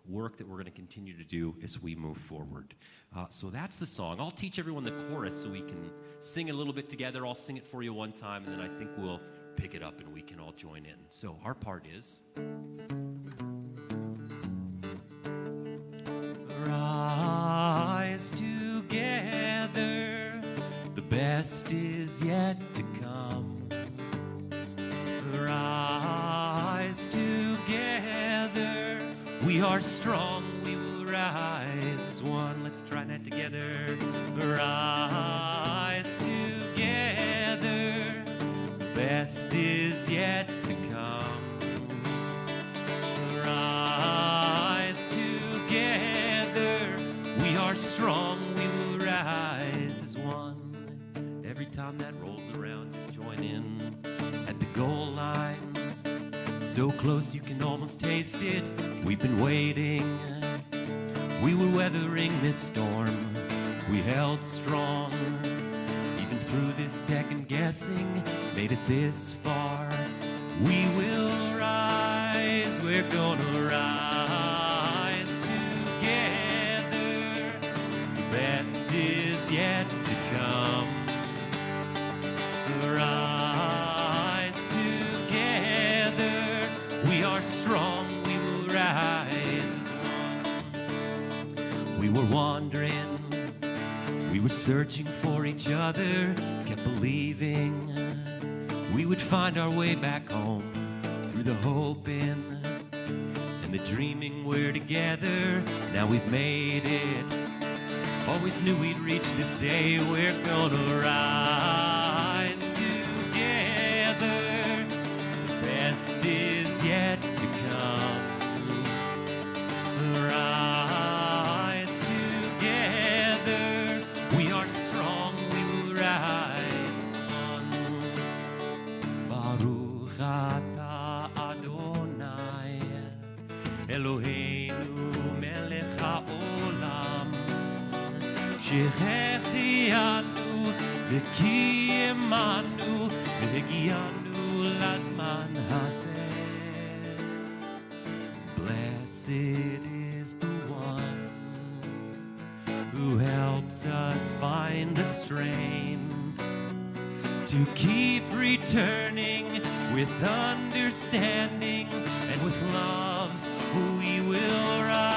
work that we're going to continue to do as we move forward. So that's the song. I'll teach everyone the chorus so we can sing it a little bit together. I'll sing it for you one time, and then I think we'll pick it up and we can all join in. So our part is... Rise together, the best is yet to come. Rise together, we are strong, we will rise as one. Let's try that together. Rise together, the best is yet to come. Rise together, we are strong, we will rise as one. Every time that rolls around, just join in at the goal line. So close you can almost taste it. We've been waiting. We were weathering this storm. We held strong. Even through this second guessing, made it this far. We will rise. We're gonna rise together. The best is yet to come. Rise together. We are strong. We will rise as one. We were wandering. We were searching for each other. Kept believing we would find our way back home through the hoping and the dreaming we're together. Now we've made it. Always knew we'd reach this day. We're gonna rise together. The best is yet to come. Rise together. We are strong. We will rise as one. Baruch atah Adonai Eloheinu melech haolam שהחיינו וקיימנו והגיענו לזמן הזה. Blessed is the one who helps us find the strength to keep returning with understanding and with love we will rise.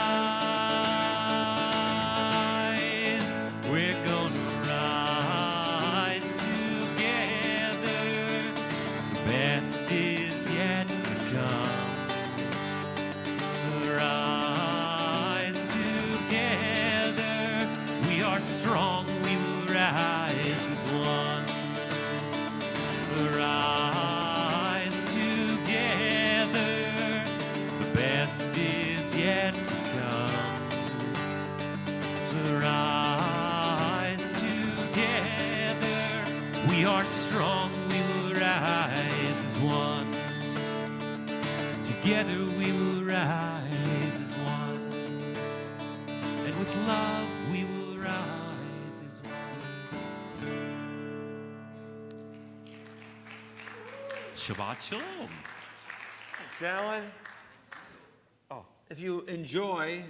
We're gonna rise together. The best is yet to come. Rise together. We are strong. We will rise as one. Rise together. The best is yet to come. Rise together. We are strong. We will rise as one. Together we will rise as one. And with love we will rise as one. Shabbat Shalom. Thanks, Alan. Oh, if you enjoy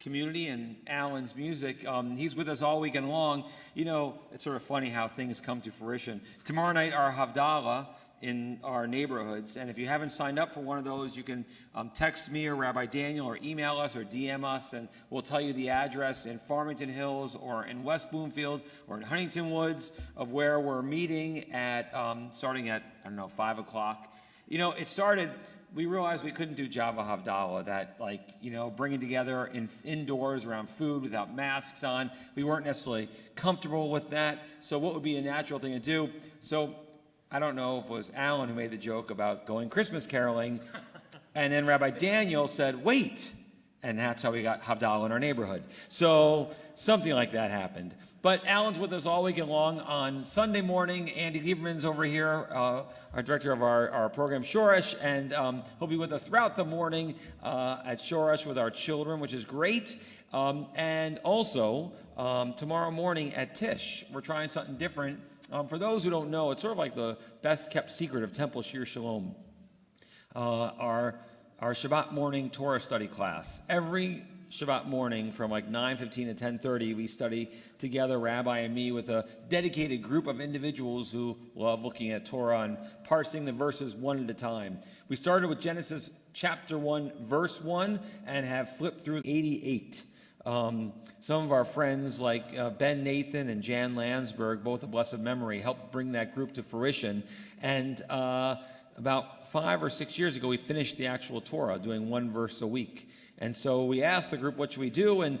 community and Alan's music, he's with us all weekend long. You know, it's sort of funny how things come to fruition. Tomorrow night, our Havdalah in our neighborhoods, and if you haven't signed up for one of those, you can text me or Rabbi Daniel or email us or DM us, and we'll tell you the address in Farmington Hills or in West Bloomfield or in Huntington Woods of where we're meeting at, starting at, 5 o'clock. You know, it started, we realized we couldn't do Java Havdalah, that bringing together indoors around food without masks on. We weren't necessarily comfortable with that. So what would be a natural thing to do? So I don't know if it was Alan who made the joke about going Christmas caroling. And then Rabbi Daniel said, wait. And that's how we got Havdalah in our neighborhood. So something like that happened. But Alan's with us all weekend long. On Sunday morning, Andy Lieberman's over here, our director of our program, Shoresh, and he'll be with us throughout the morning at Shoresh with our children, which is great. And also, tomorrow morning at Tish, we're trying something different. For those who don't know, it's sort of like the best-kept secret of Temple Shir Shalom. Our Shabbat morning Torah study class. Every Shabbat morning from like 9:15 to 10:30. We study together, Rabbi and me, with a dedicated group of individuals who love looking at Torah and parsing the verses one at a time. We started with Genesis chapter 1, verse 1, and have flipped through 88. Some of our friends like Ben Nathan and Jan Landsberg, both of blessed memory, helped bring that group to fruition. And about 5 or 6 years ago, we finished the actual Torah, doing one verse a week. And so we asked the group, what should we do? And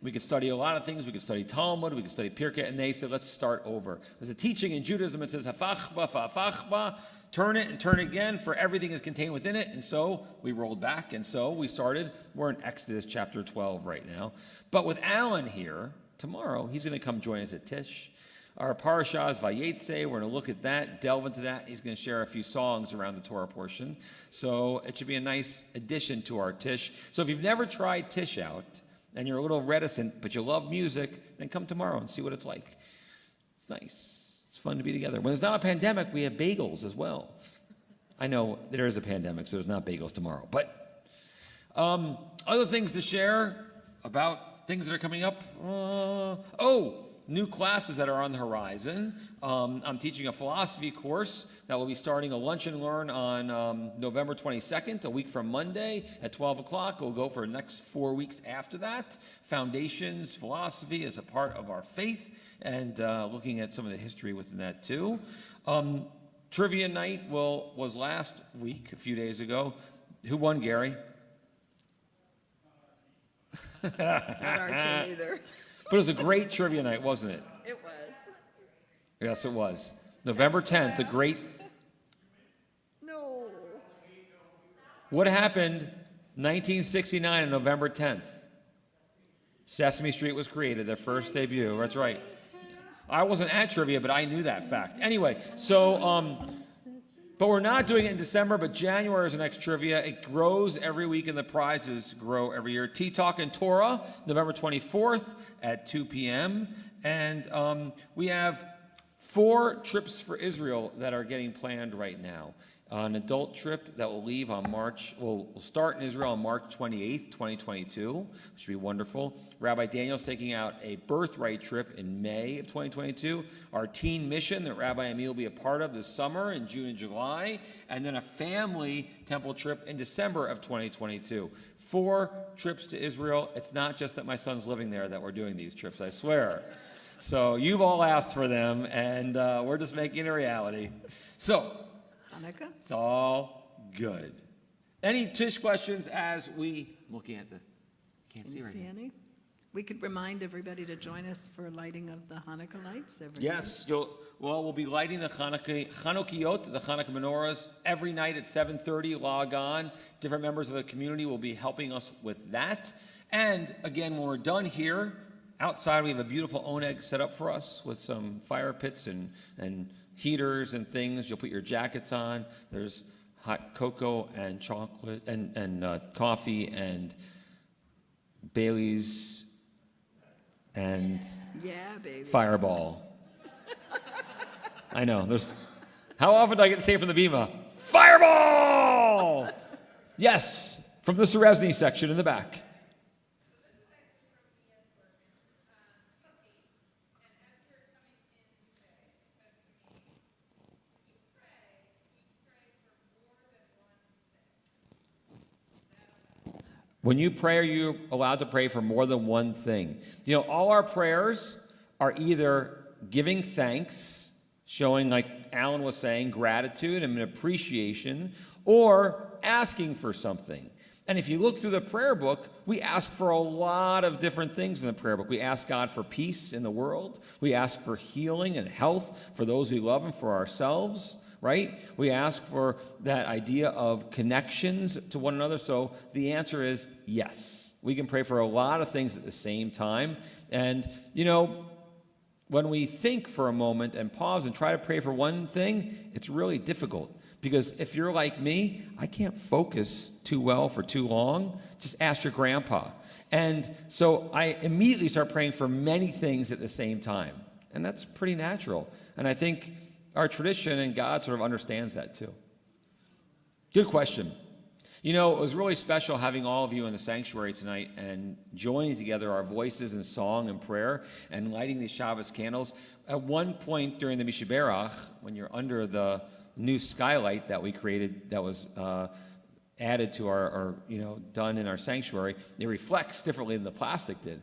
we could study a lot of things. We could study Talmud, we could study Pirkei, and they said, let's start over. There's a teaching in Judaism that says, hafachba, fa'afachba, turn it and turn it again, for everything is contained within it. And so we rolled back, and so we started. We're in Exodus chapter 12 right now. But with Alan here, tomorrow, he's going to come join us at Tish. Our parashah is Vayetze. We're going to look at that, delve into that. He's going to share a few songs around the Torah portion. So it should be a nice addition to our Tish. So if you've never tried Tish out, and you're a little reticent, but you love music, then come tomorrow and see what it's like. It's nice. It's fun to be together. When there's not a pandemic, we have bagels as well. I know there is a pandemic, so there's not bagels tomorrow. But other things to share about things that are coming up. New classes that are on the horizon. I'm teaching a philosophy course that will be starting a lunch and learn on November 22nd, a week from Monday at 12 o'clock. We'll go for the next 4 weeks after that. Foundations, philosophy as a part of our faith, and looking at some of the history within that too. Trivia night was last week, a few days ago. Who won, Gary? Not our team either. But it was a great trivia night, wasn't it? It was. Yes, it was. November 10th, the great... No. What happened 1969 on November 10th? Sesame Street was created, their first debut. That's right. I wasn't at trivia, but I knew that fact. Anyway, so... But we're not doing it in December, but January is the next trivia. It grows every week, and the prizes grow every year. Tea Talk and Torah, November 24th at 2 p.m. And we have 4 trips for Israel that are getting planned right now. An adult trip that will leave on will start in Israel on March 28th, 2022, which should be wonderful. Rabbi Daniel's taking out a birthright trip in May of 2022. Our teen mission that Rabbi Ami will be a part of this summer in June and July. And then a family temple trip in December of 2022. 4 trips to Israel. It's not just that my son's living there that we're doing these trips, I swear. So you've all asked for them, and we're just making it a reality. So... Hanukkah? It's all good. Any Tish questions as we looking at this? Can't Can see you right see now. any? We could remind everybody to join us for lighting of the Hanukkah lights every Yes, we'll be lighting the Chanukiot, the Hanukkah menorahs, every night at 7:30. Log on. Different members of the community will be helping us with that. And again, when we're done here, outside we have a beautiful oneg set up for us with some fire pits and heaters and things. You'll put your jackets on. There's hot cocoa and chocolate and coffee and Bailey's and Yeah, baby. Fireball. I know. How often do I get to say from the Bima? Fireball! Yes, from the Serezny section in the back. When you pray, are you allowed to pray for more than one thing? You know, all our prayers are either giving thanks, showing, like Alan was saying, gratitude and an appreciation, or asking for something. And if you look through the prayer book, we ask for a lot of different things in the prayer book. We ask God for peace in the world. We ask for healing and health for those we love and for ourselves. Right? We ask for that idea of connections to one another. So the answer is yes. We can pray for a lot of things at the same time. And, you know, when we think for a moment and pause and try to pray for one thing, it's really difficult. Because if you're like me, I can't focus too well for too long. Just ask your grandpa. And so I immediately start praying for many things at the same time. And that's pretty natural. And I think our tradition and God sort of understands that too. Good question. You know, it was really special having all of you in the sanctuary tonight and joining together our voices in song and prayer and lighting these Shabbos candles. At one point during the Mishaberach, when you're under the new skylight that we created that was added to our done in our sanctuary, it reflects differently than the plastic did.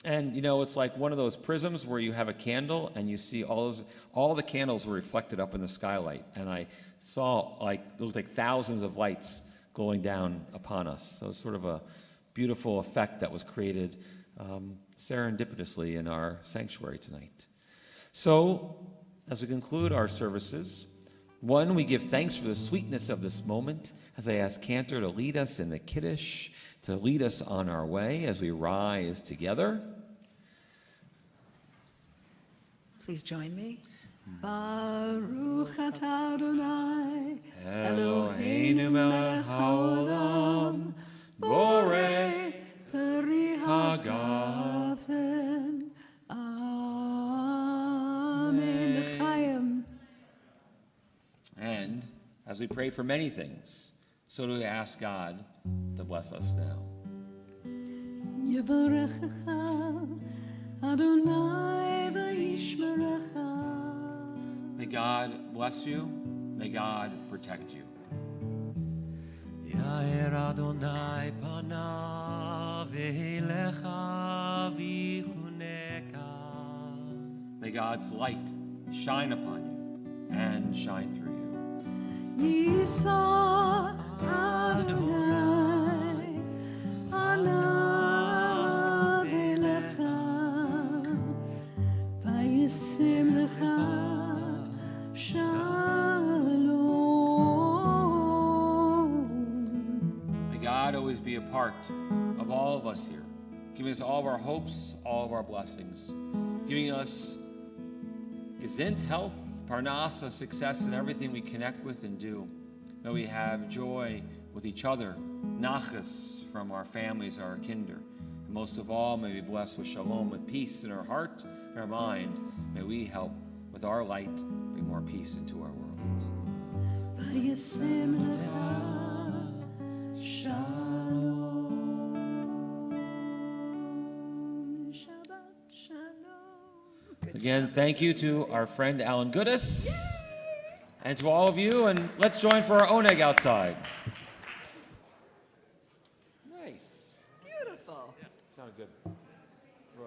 And, it's like one of those prisms where you have a candle and you see all the candles were reflected up in the skylight. And I saw, it looked like thousands of lights going down upon us. So it's sort of a beautiful effect that was created serendipitously in our sanctuary tonight. So, as we conclude our services, one, we give thanks for the sweetness of this moment as I ask Cantor to lead us in the Kiddush, to lead us on our way as we rise together. Please join me. Baruch atah Adonai Eloheinu melech haolam borei peri hagafen. Amen. L'chaim. And as we pray for many things, so do we ask God to bless us now. Yevarechecha Adonai v'yishmerecha. May God bless you. May God protect you. Yair Adonai panav elecha v'chuneka. May God's light shine upon you and shine through you. Yisa Adonai panav elecha v'yisim lecha shalom. May God always be a part of all of us here, giving us all of our hopes, all of our blessings, giving us gesinnt health, parnasa, success in everything we connect with and do. May we have joy with each other, nachas from our families, our kinder. And most of all, may we be blessed with shalom, with peace in our heart and our mind. May we help with our light bring more peace into our world. V'yisim lecha shalom. Shabbat shalom. Again, thank you to our friend Alan Goodis, and to all of you, and let's join for our oneg outside. Nice. Beautiful. Sounded good.